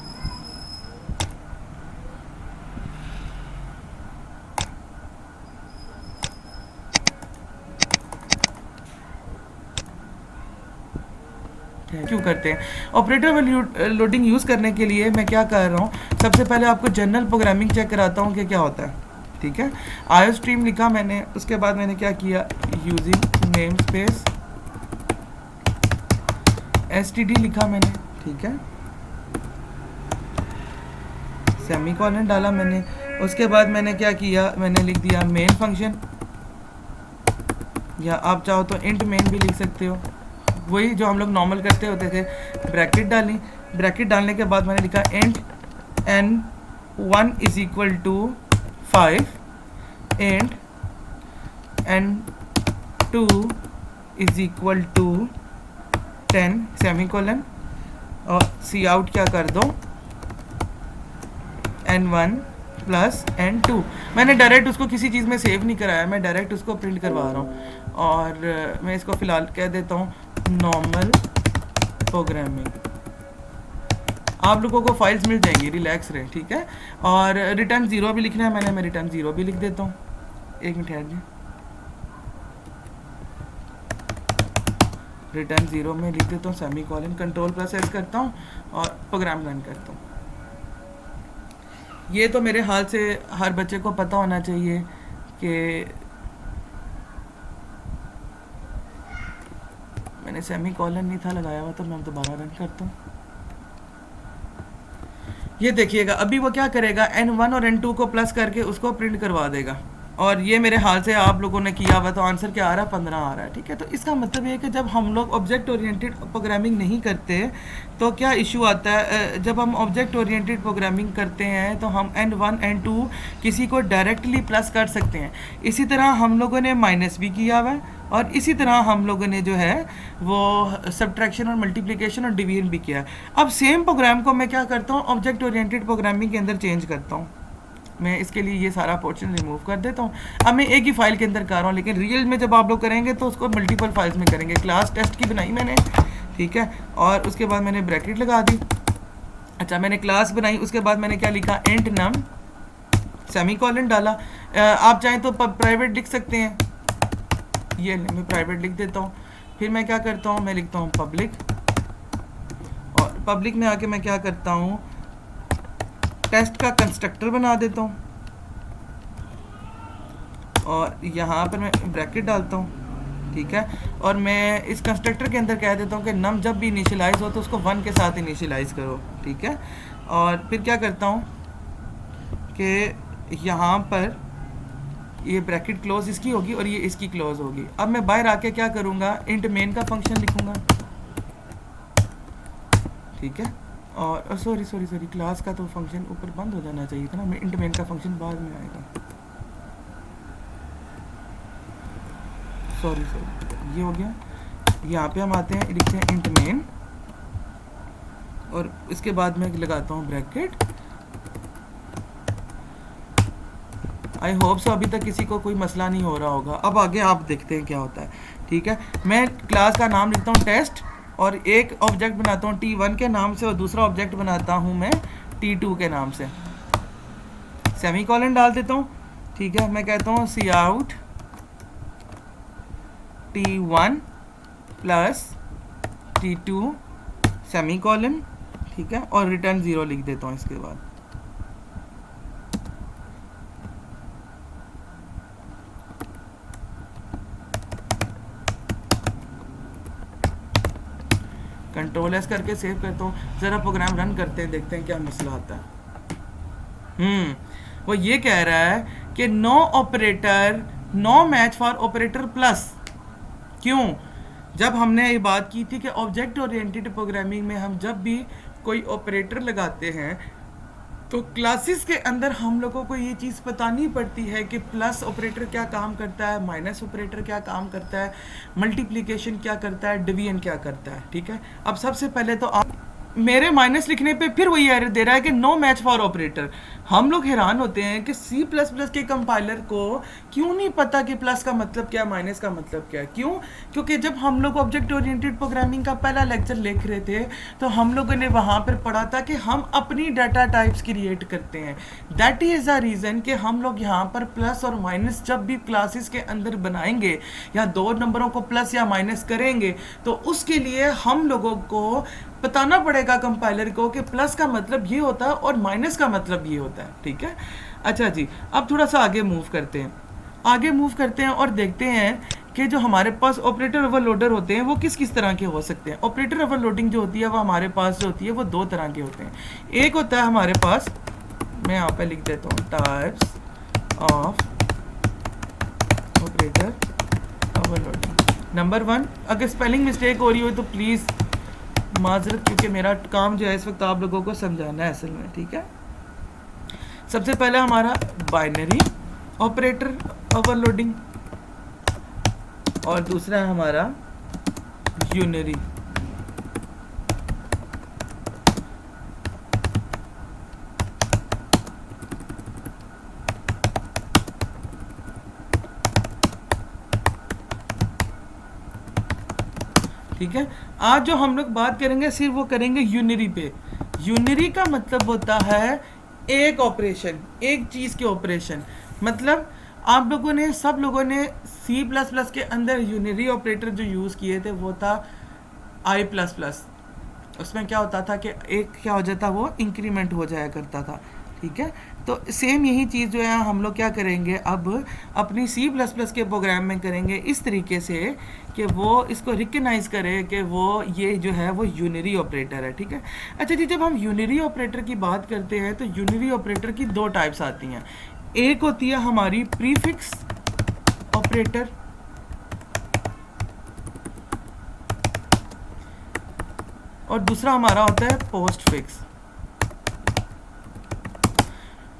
क्यों करते हैं ऑपरेटर लोडिंग यूज़ करने के लिए मैं क्या कर रहा हूँ, सबसे पहले आपको जनरल प्रोग्रामिंग चेक कराता हूँ कि क्या होता है, ठीक है। आयो स्ट्रीम लिखा मैंने, उसके बाद मैंने क्या किया, यूजिंग नेम स्पेस std लिखा मैंने, ठीक है, सेमीकोलन डाला मैंने। उसके बाद मैंने क्या किया, मैंने लिख दिया मेन फंक्शन, या आप चाहो तो इंट मेन भी लिख सकते हो, वही जो हम लोग नॉर्मल करते होते थे। ब्रैकेट डाली, ब्रैकेट डालने के बाद मैंने लिखा int n1 is equal to 5, int n2 is equal to 10 semicolon, और सी आउट क्या कर दो, n1 प्लस n2। मैंने डायरेक्ट उसको किसी चीज़ में सेव नहीं कराया, मैं डायरेक्ट उसको प्रिंट करवा रहा हूँ। और मैं इसको फ़िलहाल कह देता हूँ नॉर्मल प्रोग्रामिंग। आप लोगों को फाइल्स मिल जाएंगी, रिलैक्स रहे, ठीक है। और रिटर्न 0 भी लिखना है मैंने, मैं रिटर्न 0 भी लिख देता हूँ। एक मिनट ठहर जी, रिटर्न 0 में लिख देता हूँ सेमीकोलन, कंट्रोल प्लस एस करता हूँ और प्रोग्राम रन करता हूँ। ये तो मेरे हाल से हर बच्चे को पता होना चाहिए कि मैंने सेमीकोलन नहीं था लगाया हुआ, तो मैं दोबारा रन करता हूँ। ये देखिएगा अभी वो क्या करेगा, n1 और n2 को प्लस करके उसको प्रिंट करवा देगा। और ये मेरे हाल से आप लोगों ने किया हुआ, तो आंसर क्या आ रहा है, 15 आ रहा है, ठीक है। तो इसका मतलब ये है कि जब हम लोग ऑब्जेक्ट ओरिएंटेड प्रोग्रामिंग नहीं करते तो क्या इशू आता है, जब हम ऑब्जेक्ट ओरिएंटेड प्रोग्रामिंग करते हैं तो हम n1 n2 किसी को डायरेक्टली प्लस कर सकते हैं। इसी तरह हम लोगों ने माइनस भी किया हुआ है, और इसी तरह हम लोगों ने जो है वो सब्ट्रैक्शन और मल्टीप्लिकेशन और डिवीजन भी किया है। अब सेम प्रोग्राम को मैं क्या करता हूँ, ऑब्जेक्ट ओरिएंटेड प्रोग्रामिंग के अंदर चेंज करता हूँ। मैं इसके लिए ये सारा पोर्शन रिमूव कर देता हूँ। अब मैं एक ही फाइल के अंदर कर रहा हूँ, लेकिन रियल में जब आप लोग करेंगे तो उसको मल्टीपल फाइल्स में करेंगे। क्लास टेस्ट की बनाई मैंने, ठीक है, और उसके बाद मैंने ब्रैकेट लगा दी। अच्छा, मैंने क्लास बनाई, उसके बाद मैंने क्या लिखा, इंट नम सेमीकोलन डाला। आप चाहें तो प्राइवेट लिख सकते हैं, ये मैं प्राइवेट लिख देता हूँ। फिर मैं क्या करता हूँ, मैं लिखता हूँ पब्लिक, और पब्लिक में आके मैं क्या करता हूँ, टेस्ट का कंस्ट्रक्टर बना देता हूँ, और यहाँ पर मैं ब्रैकेट डालता हूँ, ठीक है। और मैं इस कंस्ट्रक्टर के अंदर कह देता हूँ कि नम जब भी इनिशियलाइज हो तो उसको 1 के साथ इनिशियलाइज करो, ठीक है। और फिर क्या करता हूँ कि यहाँ पर ये ब्रैकेट क्लोज इसकी होगी और ये इसकी क्लोज होगी। अब मैं बाहर आके क्या करूँगा, इंट मेन का फंक्शन लिखूँगा, ठीक है, और सॉरी सॉरी सॉरी, क्लास का तो फंक्शन ऊपर बंद हो जाना चाहिए था ना, मैं इंट मेन का फंक्शन बाद में आएगा, सॉरी सॉरी, ये हो गया। यहाँ पे हम आते हैं, लिखते हैं इंट मेन, और इसके बाद मैं लगाता हूँ ब्रैकेट। आई होप सो अभी तक किसी को कोई मसला नहीं हो रहा होगा। अब आगे आप देखते हैं क्या होता है, ठीक है। मैं क्लास का नाम लिखता हूँ टेस्ट, और एक ऑब्जेक्ट बनाता हूँ T1 के नाम से, और दूसरा ऑब्जेक्ट बनाता हूँ मैं T2 के नाम से। सेमीकोलन डाल देता हूँ, ठीक है। मैं कहता हूँ सी out T1 plus T2 semicolon, ठीक है, और रिटर्न 0 लिख देता हूँ इसके बाद। कंट्रोल एस करके सेव करता हूँ। ज़रा प्रोग्राम रन करते हैं, देखते हैं क्या मसला आता है। वो ये कह रहा है कि no operator, no match for operator plus. क्यों? जब हमने ये बात की थी कि ऑब्जेक्ट ओरिएंटेड प्रोग्रामिंग में हम जब भी कोई ऑपरेटर लगाते हैं तो क्लासेस के अंदर हम लोगों को ये चीज़ बतानी पड़ती है कि प्लस ऑपरेटर क्या काम करता है, माइनस ऑपरेटर क्या काम करता है, मल्टीप्लिकेशन क्या करता है, डिवीजन क्या करता है, ठीक है। अब सबसे पहले तो आप मेरे माइनस लिखने पे फिर वही एरर दे रहा है कि नो मैच फॉर ऑपरेटर। हम लोग हैरान होते हैं कि सी प्लस प्लस के कंपाइलर को क्यों नहीं पता कि प्लस का मतलब क्या है, माइनस का मतलब क्या है। क्यों? क्योंकि जब हम लोग ऑब्जेक्ट ओरिएंटेड प्रोग्रामिंग का पहला लेक्चर लिख रहे थे तो हम लोगों ने वहाँ पर पढ़ा था कि हम अपनी डाटा टाइप्स क्रिएट करते हैं। दैट इज़ द रीज़न कि हम लोग यहाँ पर प्लस और माइनस जब भी क्लासेस के अंदर बनाएंगे या दो नंबरों को प्लस या माइनस करेंगे तो उसके लिए हम लोगों को बताना पड़ेगा कंपाइलर को कि प्लस का मतलब ये होता है और माइनस का मतलब ये होता है, ठीक है। अच्छा जी, अब थोड़ा सा आगे मूव करते हैं और देखते हैं कि जो हमारे पास ऑपरेटर ओवरलोडर होते हैं वो किस किस तरह के हो सकते हैं। ऑपरेटर ओवरलोडिंग जो होती है वो हमारे पास जो होती है वो दो तरह के होते हैं। एक होता है हमारे पास, मैं यहाँ पे लिख देता हूँ types of operator overloading. Number 1, अगर स्पेलिंग मिस्टेक हो रही हो तो प्लीज़ माजरत, क्योंकि मेरा काम जो है इस वक्त आप लोगों को समझाना है असल में, ठीक है। सबसे पहले हमारा बाइनरी ऑपरेटर ओवरलोडिंग, और दूसरा है हमारा यूनरी। ठीक है, आज जो हम लोग बात करेंगे सिर्फ वो करेंगे यूनरी पे। यूनरी का मतलब होता है एक ऑपरेशन, एक चीज़ के ऑपरेशन। मतलब आप लोगों ने, सब लोगों ने सी प्लस प्लस के अंदर यूनरी ऑपरेटर जो यूज़ किए थे वो था आई प्लस प्लस। उसमें क्या होता था कि एक क्या हो जाता, वो इंक्रीमेंट हो जाया करता था, ठीक है। तो सेम यही चीज़ जो है हम लोग क्या करेंगे अब अपनी सी प्लस प्लस के प्रोग्राम में करेंगे इस तरीके से कि वो इसको रिकग्नाइज़ करे कि वो ये जो है वो यूनरी ऑपरेटर है, ठीक है। अच्छा जी, जब हम यूनरी ऑपरेटर की बात करते हैं तो यूनरी ऑपरेटर की दो टाइप्स आती हैं। एक होती है हमारी प्रीफिक्स ऑपरेटर, और दूसरा हमारा होता है पोस्ट फिक्स।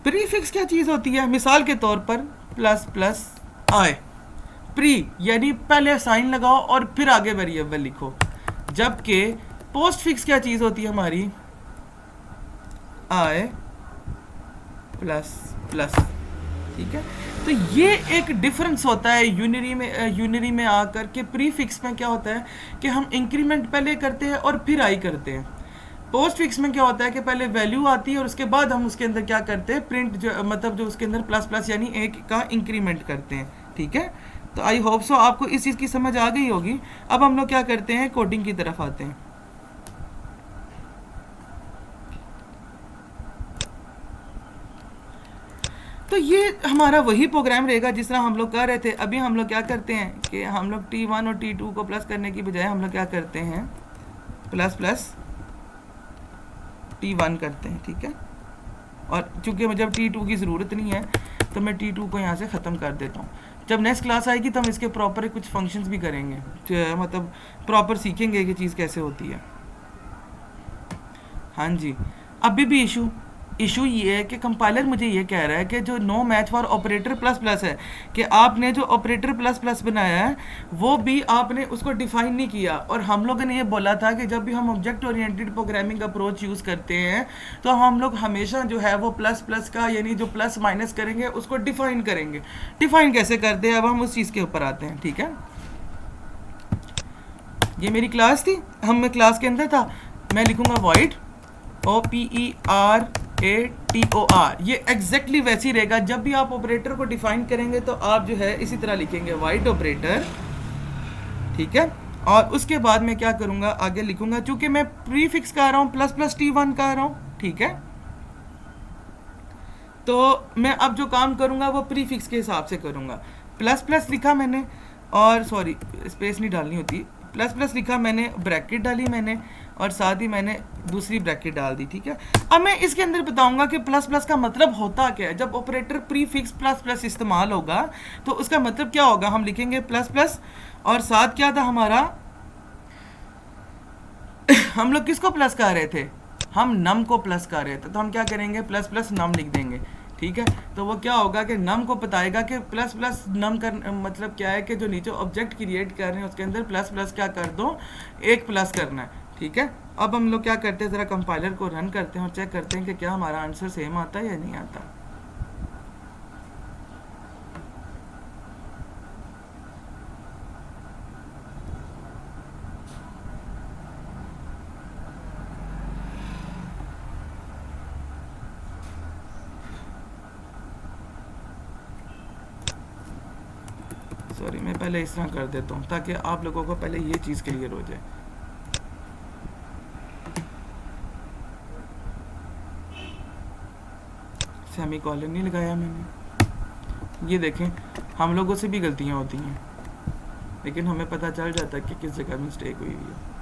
प्रीफिक्स क्या चीज़ होती है? मिसाल के तौर पर प्लस प्लस आई, प्री यानी पहले साइन लगाओ और फिर आगे वेरिएबल लिखो, जबकि पोस्ट फिक्स क्या चीज़ होती है हमारी? आई प्लस प्लस, ठीक है। तो ये एक डिफरेंस होता है यूनरी में आकर के प्रीफिक्स में क्या होता है कि हम इंक्रीमेंट पहले करते हैं और फिर आई करते हैं। पोस्ट फिक्स में क्या होता है कि पहले वैल्यू आती है और उसके बाद हम उसके अंदर क्या करते हैं, प्रिंट जो मतलब जो उसके अंदर प्लस प्लस यानी एक का इंक्रीमेंट करते हैं, ठीक है। तो आई होप सो आपको इस चीज़ की समझ आ गई होगी। अब हम लोग क्या करते हैं, कोडिंग की तरफ आते हैं। तो ये हमारा वही प्रोग्राम रहेगा जिस तरह हम लोग कर रहे थे। अभी हम लोग क्या करते हैं कि हम लोग T1 और T2 को प्लस करने की बजाय हम लोग क्या करते हैं, प्लस प्लस T1 करते हैं, ठीक है। और चूंकि जब T2 की ज़रूरत नहीं है तो मैं T2 को यहाँ से ख़त्म कर देता हूँ। जब नेक्स्ट क्लास आएगी तो हम इसके प्रॉपर कुछ फंक्शंस भी करेंगे, मतलब प्रॉपर सीखेंगे कि चीज़ कैसे होती है। हाँ जी, अभी भी इशू ये है कि कंपाइलर मुझे ये कह रहा है कि जो no match for operator plus plus है, कि आपने जो ऑपरेटर प्लस प्लस बनाया है वो भी आपने उसको डिफाइन नहीं किया। और हम लोगों ने ये बोला था कि जब भी हम object oriented programming approach use करते हैं तो हम लोग हमेशा जो है वो प्लस प्लस का यानी जो प्लस माइनस करेंगे उसको डिफाइन करेंगे। डिफाइन कैसे करते हैं, अब हम उस चीज़ के ऊपर आते हैं। ठीक है, ये मेरी क्लास थी, मैं क्लास के अंदर था, मैं लिखूंगा void OPERATOR, ये एग्जैक्टली वैसी रहेगा। जब भी आप ऑपरेटर को डिफाइन करेंगे तो आप जो है इसी तरह लिखेंगे void ऑपरेटर। ठीक है, और उसके बाद मैं क्या करूंगा, आगे लिखूंगा, चूंकि मैं प्रीफिक्स कर रहा हूँ प्लस प्लस T1 कर रहा हूँ। ठीक है, तो मैं अब जो काम करूंगा वो प्रीफिक्स के हिसाब से करूंगा। प्लस प्लस लिखा मैंने, और सॉरी स्पेस नहीं डालनी होती, प्लस प्लस लिखा मैंने, ब्रैकेट डाली मैंने, और साथ ही मैंने दूसरी ब्रैकेट डाल दी। ठीक है, अब मैं इसके अंदर बताऊंगा कि प्लस प्लस का मतलब होता क्या है। जब ऑपरेटर प्रीफिक्स प्लस प्लस इस्तेमाल होगा तो उसका मतलब क्या होगा, हम लिखेंगे प्लस प्लस, और साथ क्या था हमारा हम लोग किसको प्लस कर रहे थे, हम नम को प्लस कर रहे थे, तो हम क्या करेंगे प्लस प्लस नम लिख देंगे। ठीक है, तो वो क्या होगा कि नम को बताएगा कि प्लस प्लस नम कर मतलब क्या है कि जो नीचे ऑब्जेक्ट क्रिएट कर रहे हैं उसके अंदर प्लस प्लस क्या कर दो, एक प्लस करना है। ठीक है, अब हम लोग क्या करते हैं, ज़रा कंपाइलर को रन करते हैं और चेक करते हैं कि क्या हमारा आंसर सेम आता है या नहीं आता। सॉरी, मैं पहले इस तरह कर देता हूँ ताकि आप लोगों को पहले ये चीज़ क्लियर हो जाए। सेमी कॉलन नहीं लगाया मैंने, ये देखें हम लोगों से भी गलतियाँ होती हैं लेकिन हमें पता चल जाता है कि किस जगह मिस्टेक हुई है।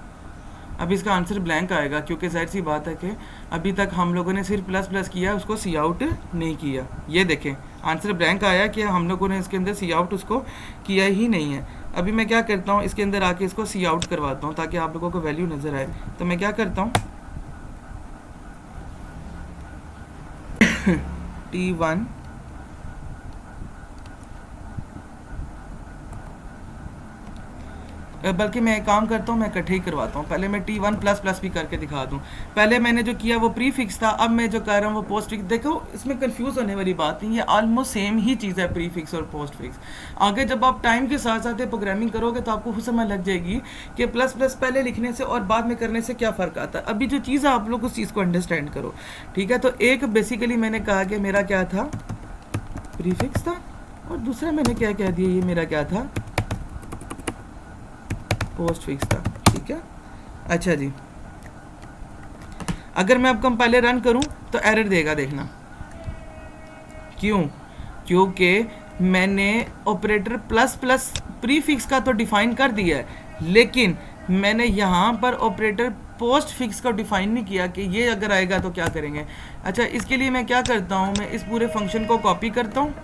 अब इसका आंसर ब्लैंक आएगा क्योंकि जाहिर सी बात है कि अभी तक हम लोगों ने सिर्फ प्लस प्लस किया, उसको सी आउट नहीं किया। ये देखें आंसर ब्लैंक आया कि हम लोगों ने इसके अंदर सी आउट उसको किया ही नहीं है। अभी मैं क्या करता हूँ, इसके अंदर आके इसको सी आउट करवाता हूँ ताकि आप लोगों को वैल्यू नज़र आए। तो मैं क्या करता हूँ T1 बल्कि मैं एक काम करता हूँ, मैं इकट्ठे ही करवाता हूँ। पहले मैं T1 प्लस प्लस भी करके दिखा दूँ। पहले मैंने जो किया वो प्री फिक्स था, अब मैं जो कर रहा हूँ वो पोस्ट फिक्स। देखो इसमें कंफ्यूज होने वाली बात नहीं है, ऑलमोस्ट सेम ही चीज़ है प्री फिक्स और पोस्ट फिक्स। आगे जब आप टाइम के साथ साथ प्रोग्रामिंग करोगे तो आपको खुद समझ लग जाएगी कि प्लस प्लस पहले लिखने से और बाद में करने से क्या फ़र्क आता है। अभी जो चीज़ है आप लोग उस चीज़ को अंडरस्टैंड करो। ठीक है, तो एक बेसिकली मैंने कहा कि मेरा क्या था, प्री फिक्स था, और दूसरा मैंने क्या कह दिया, ये मेरा क्या था, पोस्ट फिक्स था। ठीक है, अच्छा जी, अगर मैं अब कंपाइलर रन करूं तो एरर देगा, देखना क्यों, क्योंकि मैंने ऑपरेटर प्लस प्लस प्रीफिक्स का तो डिफाइन कर दिया है लेकिन मैंने यहाँ पर ऑपरेटर पोस्ट फिक्स को डिफाइन नहीं किया कि ये अगर आएगा तो क्या करेंगे। अच्छा, इसके लिए मैं क्या करता हूँ, मैं इस पूरे फंक्शन को कॉपी करता हूँ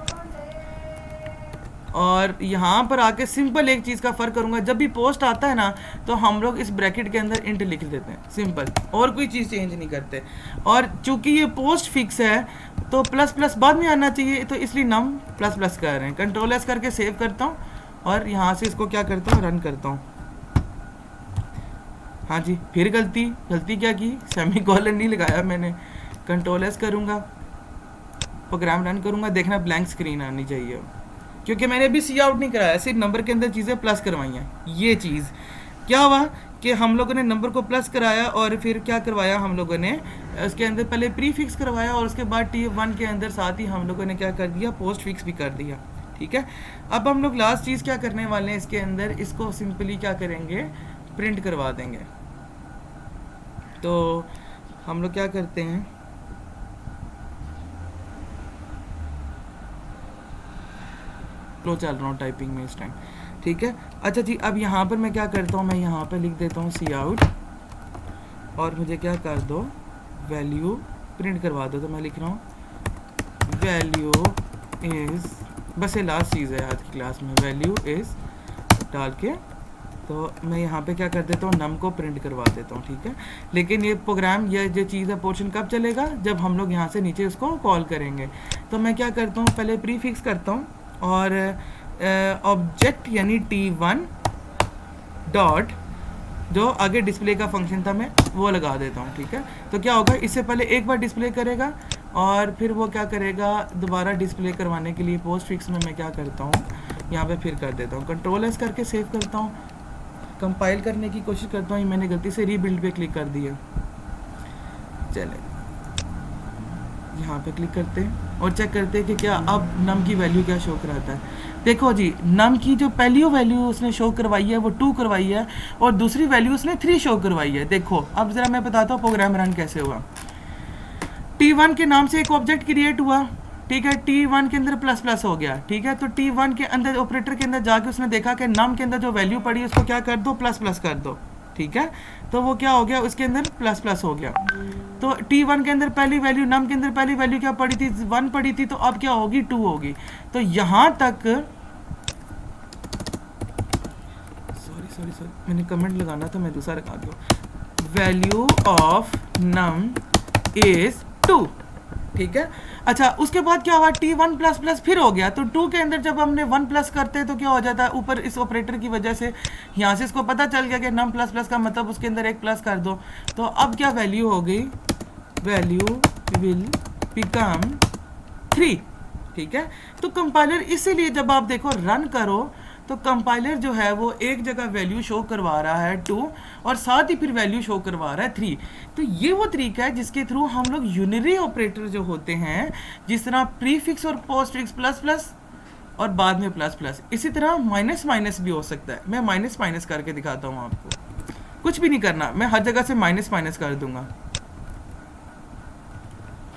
और यहाँ पर आके सिंपल एक चीज़ का फ़र्क करूँगा। जब भी पोस्ट आता है ना तो हम लोग इस ब्रैकेट के अंदर इंट लिख देते हैं, सिंपल, और कोई चीज़ चेंज नहीं करते। और चूंकि ये पोस्ट फिक्स है तो प्लस प्लस बाद में आना चाहिए, तो इसलिए नम प्लस प्लस कर रहे हैं। कंट्रोल एस करके सेव करता हूँ और यहाँ से इसको क्या करता हूँ, रन करता हूँ। हाँ जी, फिर गलती क्या की, सेमी कॉलन नहीं लगाया मैंने। कंट्रोल एस करूँगा, प्रोग्राम रन करूँगा, देखना ब्लैंक स्क्रीन आनी चाहिए क्योंकि मैंने अभी सी आउट नहीं कराया, सिर्फ नंबर के अंदर चीज़ें प्लस करवाई हैं। ये चीज़ क्या हुआ कि हम लोगों ने नंबर को प्लस कराया और फिर क्या करवाया हम लोगों ने, उसके अंदर पहले प्री फिक्स करवाया और उसके बाद T1 के अंदर साथ ही हम लोगों ने क्या कर दिया, पोस्ट फिक्स भी कर दिया। ठीक है, अब हम लोग लास्ट चीज़ क्या करने वाले हैं, इसके अंदर इसको सिंपली क्या करेंगे, प्रिंट करवा देंगे। तो हम लोग क्या करते हैं, लो चल रहा हूँ टाइपिंग में इस टाइम। ठीक है, अच्छा जी, अब यहाँ पर मैं क्या करता हूँ, मैं यहाँ पर लिख देता हूँ सी आउट और मुझे क्या कर दो, वैल्यू प्रिंट करवा दो। तो मैं लिख रहा हूँ वैल्यू इज़, बस ये लास्ट चीज़ है आज की क्लास में, वैल्यू इज़ डाल के तो मैं यहाँ पे क्या कर देता हूँ, नम को प्रिंट करवा देता हूँ, ठीक है। लेकिन ये प्रोग्राम, ये जो चीज़ है पोर्शन कब चलेगा, जब हम लोग यहाँ से नीचे उसको कॉल करेंगे। तो मैं क्या करता हूँ, पहले प्रीफिक्स करता हूँ और ऑब्जेक्ट यानी T1 डॉट जो आगे डिस्प्ले का फंक्शन था मैं वो लगा देता हूँ, ठीक है। तो क्या होगा, इससे पहले एक बार डिस्प्ले करेगा और फिर वो क्या करेगा, दोबारा डिस्प्ले करवाने के लिए पोस्ट फिक्स में मैं क्या करता हूँ, यहाँ पे फिर कर देता हूँ, कंट्रोल एस करके सेव करता हूँ, कंपाइल करने की कोशिश करता हूँ। मैंने गलती से रीबिल्ड पे क्लिक कर दिया। चले यहाँ पे क्लिक करते हैं और चेक करते हैं कि क्या अब नम की वैल्यू क्या शो कराता है। देखो जी, नम की जो पहली वैल्यू उसने शो करवाई है वो 2 करवाई है और दूसरी वैल्यू उसने 3 शो करवाई है। देखो अब ज़रा मैं बताता हूँ प्रोग्राम रन कैसे हुआ। T1 के नाम से एक ऑब्जेक्ट क्रिएट हुआ, ठीक है। T1 के अंदर प्लस प्लस हो गया, ठीक है। तो T1 के अंदर ऑपरेटर के अंदर जाके उसने देखा कि नम के अंदर जो वैल्यू पड़ी उसको क्या कर दो, प्लस प्लस कर दो, ठीक है। तो वो क्या हो गया, उसके अंदर प्लस प्लस हो गया। तो T1 के अंदर पहली वैल्यू, नम के अंदर पहली वैल्यू क्या पड़ी थी, 1 पड़ी थी, तो अब क्या होगी, 2 होगी। तो यहाँ तक सॉरी मैंने कमेंट लगाना था, मैं दूसरा लगा दूँ, वैल्यू ऑफ नम इज 2, ठीक है। अच्छा, उसके बाद क्या हुआ, T1 प्लस प्लस फिर हो गया। तो 2 के अंदर जब हमने 1 प्लस करते हैं तो क्या हो जाता है, ऊपर इस ऑपरेटर की वजह से यहाँ से इसको पता चल गया कि नम प्लस प्लस का मतलब उसके अंदर एक प्लस कर दो। तो अब क्या वैल्यू हो गई, वैल्यू विल बिकम 3, ठीक है। तो कंपाइलर इसीलिए जब आप देखो रन करो तो कंपाइलर जो है वो एक जगह वैल्यू शो करवा रहा है 2 और साथ ही फिर वैल्यू शो करवा रहा है 3। तो ये वो तरीका है जिसके थ्रू हम लोग यूनिरी ऑपरेटर जो होते हैं, जिस तरह प्रीफिक्स और पोस्टफिक्स प्लस प्लस और बाद में प्लस प्लस, इसी तरह माइनस माइनस भी हो सकता है। मैं माइनस माइनस करके दिखाता हूँ आपको, कुछ भी नहीं करना, मैं हर जगह से माइनस माइनस कर दूंगा,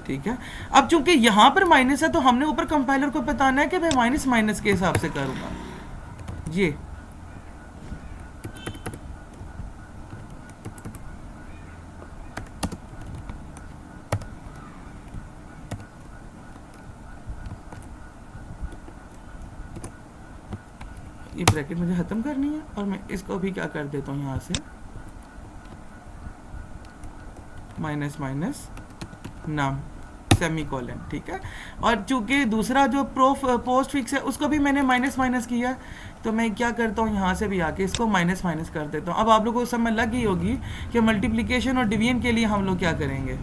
ठीक है। अब चूंकि यहाँ पर माइनस है तो हमने ऊपर कंपाइलर को बताना है कि मैं माइनस माइनस के हिसाब से करूँगा। ये ब्रैकेट मुझे खत्म करनी है और मैं इसको भी क्या कर देता हूँ, यहाँ से माइनस माइनस नाम सेमी कॉलन, ठीक है। और चूंकि दूसरा जो पोस्ट फिक्स है उसको भी मैंने माइनस माइनस किया, तो मैं क्या करता हूँ, यहाँ से भी आके इसको माइनस माइनस कर देता हूँ। अब आप लोगों को समझ लग गई होगी कि मल्टीप्लिकेशन और डिवीजन के लिए हम लोग क्या करेंगे।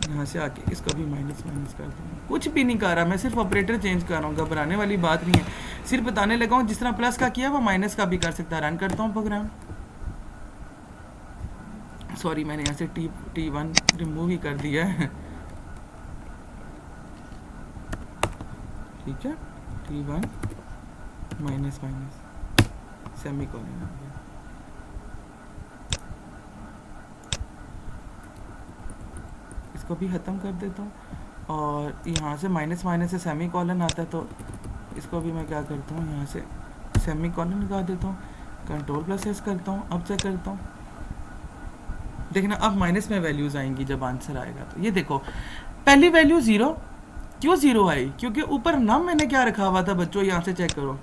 यहाँ से आके इसको भी माइनस माइनस कर दूँगा। कुछ भी नहीं कर रहा, मैं सिर्फ ऑपरेटर चेंज कर रहा हूँ, घबराने वाली बात नहीं है। सिर्फ बताने लगा हूँ जिस तरह प्लस का किया वो माइनस का भी कर सकता है। रन करता हूँ प्रोग्राम। सॉरी, मैंने यहाँ से T1 रिमूव ही कर दिया है, ठीक है। T1 minus minus semicolon आ गया। इसको भी ख़त्म कर देता हूँ और यहाँ से माइनस माइनस से सेमी कॉलन आता है, तो इसको भी मैं क्या करता हूँ, यहाँ से सेमी कॉलन लगा देता हूँ, कंट्रोल प्लस एस करता हूँ। अब चेक करता हूँ, देखना अब माइनस में वैल्यूज़ आएंगी जब आंसर आएगा। तो ये देखो पहली वैल्यू 0, क्यों 0 आई, क्योंकि ऊपर नम मैंने क्या रखा हुआ था बच्चों, यहाँ से चेक करो।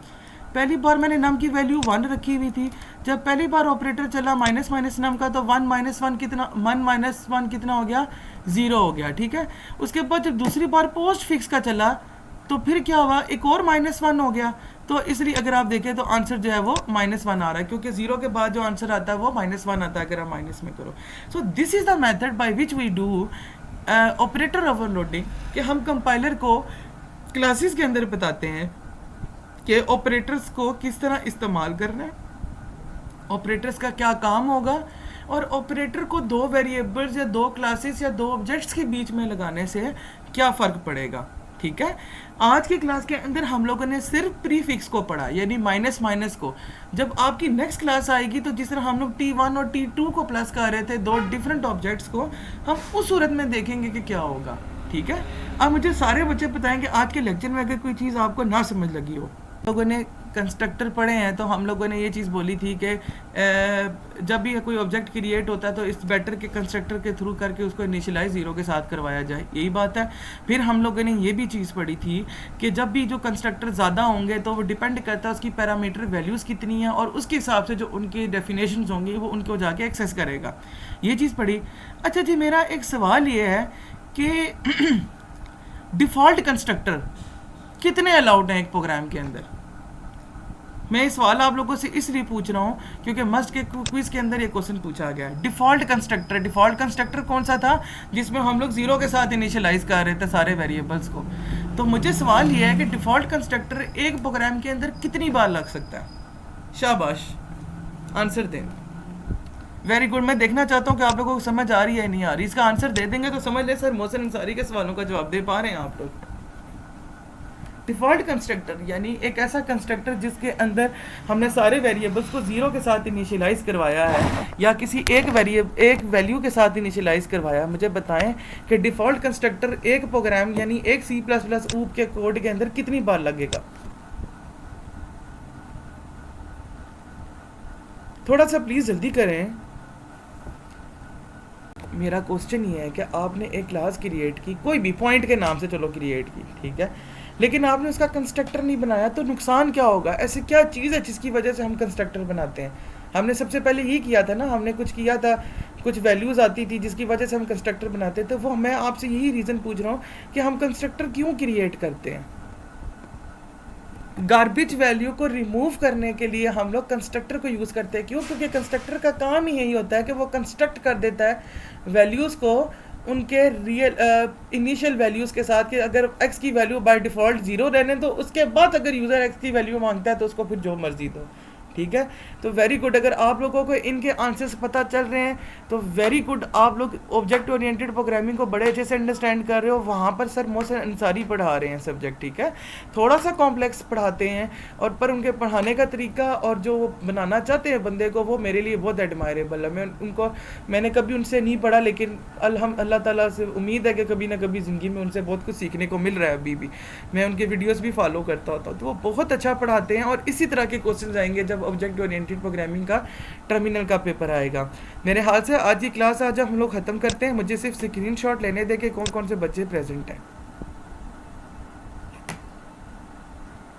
पहली बार मैंने नम की वैल्यू 1 रखी हुई थी। जब पहली बार ऑपरेटर चला माइनस माइनस नम का, तो 1 माइनस 1 कितना, 1 माइनस 1 कितना हो गया, 0 हो गया, ठीक है। उसके बाद जब दूसरी बार पोस्ट फिक्स का चला तो फिर क्या हुआ, एक और -1 हो गया। तो इसलिए अगर आप देखें तो आंसर जो है वो -1 आ रहा है, क्योंकि 0 के बाद जो आंसर आता है वो -1 आता है अगर आप माइनस में करो। So this is the method by which we do operator overloading, कि हम कंपाइलर को क्लासेस के अंदर बताते हैं कि ऑपरेटर्स को किस तरह इस्तेमाल करना है, ऑपरेटर्स का क्या काम होगा, और ऑपरेटर को 2 वेरिएबल्स या 2 क्लासेस या 2 ऑब्जेक्ट्स के बीच में लगाने से क्या फ़र्क पड़ेगा, ठीक है। आज की क्लास के अंदर हम लोगों ने सिर्फ प्रीफिक्स को पढ़ा, यानी माइनस माइनस को। जब आपकी नेक्स्ट क्लास आएगी तो जिस तरह हम लोग T1 और T2 को प्लस कर रहे थे 2 डिफरेंट ऑब्जेक्ट्स को, हम उस सूरत में देखेंगे कि क्या होगा, ठीक है। अब मुझे सारे बच्चे बताएंगे आज के लेक्चर में अगर कोई चीज़ आपको ना समझ लगी हो। लोगों ने कंस्ट्रक्टर पढ़े हैं तो हम लोगों ने ये चीज़ बोली थी कि जब भी कोई ऑब्जेक्ट क्रिएट होता है तो इस बेटर के कंस्ट्रक्टर के थ्रू करके उसको इनिशियलाइज ज़ीरो के साथ करवाया जाए, यही बात है। फिर हम लोगों ने ये भी चीज़ पढ़ी थी कि जब भी जो कंस्ट्रक्टर ज़्यादा होंगे तो वो डिपेंड करता है उसकी पैरामीटर वैल्यूज़ कितनी है और उसके हिसाब से जो उनकी डेफिनेशन होंगी वो उनको जाके एक्सेस करेगा, ये चीज़ पढ़ी। अच्छा जी, मेरा एक सवाल ये है कि डिफ़ॉल्ट कंस्ट्रक्टर कितने अलाउड हैं एक प्रोग्राम के अंदर? मैं ये सवाल आप लोगों से इसलिए पूछ रहा हूँ क्योंकि मस्ट के क्विज के अंदर ये क्वेश्चन पूछा गया है। डिफ़ॉल्ट कंस्ट्रक्टर कौन सा था जिसमें हम लोग ज़ीरो के साथ इनिशियलाइज कर रहे थे सारे वेरिएबल्स को? तो मुझे सवाल ये है कि डिफ़ॉल्ट कंस्ट्रक्टर एक प्रोग्राम के अंदर कितनी बार लग सकता है? शाबाश, आंसर दें। Very good. मैं देखना चाहता हूँ कि आप लोगों को समझ आ रही है नहीं आ रही। इसका आंसर दे देंगे तो समझ ले सर मोहसिन अंसारी के सवालों का जवाब दे पा रहे हैं आप लोग। डिफ़ॉल्ट कंस्ट्रक्टर यानी एक ऐसा कंस्ट्रक्टर जिसके अंदर हमने सारे वेरिएबल्स को ज़ीरो के साथ इनिशियलाइज़ करवाया है या किसी एक वैल्यू के साथ इनिशियलाइज़ करवाया है। मुझे बताएं कि डिफ़ॉल्ट कंस्ट्रक्टर एक प्रोग्राम यानी एक C++ ऊप के कोड के अंदर कितनी बार लगेगा? थोड़ा सा प्लीज़ जल्दी करें। मेरा क्वेश्चन ये है कि आपने एक क्लास क्रिएट की, कोई भी पॉइंट के नाम से चलो क्रिएट की, ठीक है, लेकिन आपने उसका कंस्ट्रक्टर नहीं बनाया, तो नुकसान क्या होगा? ऐसी क्या चीज़ है जिसकी वजह से हम कंस्ट्रक्टर बनाते हैं? हमने सबसे पहले यही किया था ना, हमने कुछ किया था, कुछ वैल्यूज़ आती थी जिसकी वजह से हम कंस्ट्रक्टर बनाते थे। वो मैं आपसे यही रीज़न पूछ रहा हूँ कि हम कंस्ट्रक्टर क्यों क्रिएट करते हैं। गार्बेज वैल्यू को रिमूव करने के लिए हम लोग कंस्ट्रक्टर को यूज़ करते हैं। क्यों? क्योंकि कंस्ट्रक्टर का काम ही यही होता है कि वो कंस्ट्रक्ट कर देता है वैल्यूज़ को उनके रियल इनिशियल वैल्यूज़ के साथ, कि अगर x की वैल्यू बाय डिफ़ॉल्ट 0 रहने तो उसके बाद अगर यूज़र x की वैल्यू मांगता है तो उसको फिर जो मर्जी दो, ठीक है। तो वेरी गुड, अगर आप लोगों को इनके आंसर्स पता चल रहे हैं तो वेरी गुड, आप लोग ऑब्जेक्ट ओरिएंटेड प्रोग्रामिंग को बड़े अच्छे से अंडरस्टैंड कर रहे हो। वहाँ पर सर मोहसिन अंसारी पढ़ा रहे हैं सब्जेक्ट, ठीक है, थोड़ा सा कॉम्प्लेक्स पढ़ाते हैं और पर उनके पढ़ाने का तरीका और जो वो बनाना चाहते हैं बंदे को, वो मेरे लिए बहुत एडमायरेबल है। मैंने कभी उनसे नहीं पढ़ा, लेकिन अल्लाह ताला से उम्मीद है कि कभी ना कभी ज़िंदगी में उनसे बहुत कुछ सीखने को मिल रहा है। अभी भी मैं उनके वीडियोज़ भी फॉलो करता होता हूँ, तो वो बहुत अच्छा पढ़ाते हैं और इसी तरह के क्वेश्चन आएंगे जब ऑब्जेक्ट ओरिएंटेड प्रोग्रामिंग का टर्मिनल का पेपर आएगा। मेरे हाल से आज की क्लास आज हम लोग ख़त्म करते हैं। मुझे सिर्फ स्क्रीनशॉट लेने दें कि कौन कौन से बच्चे प्रेजेंट हैं।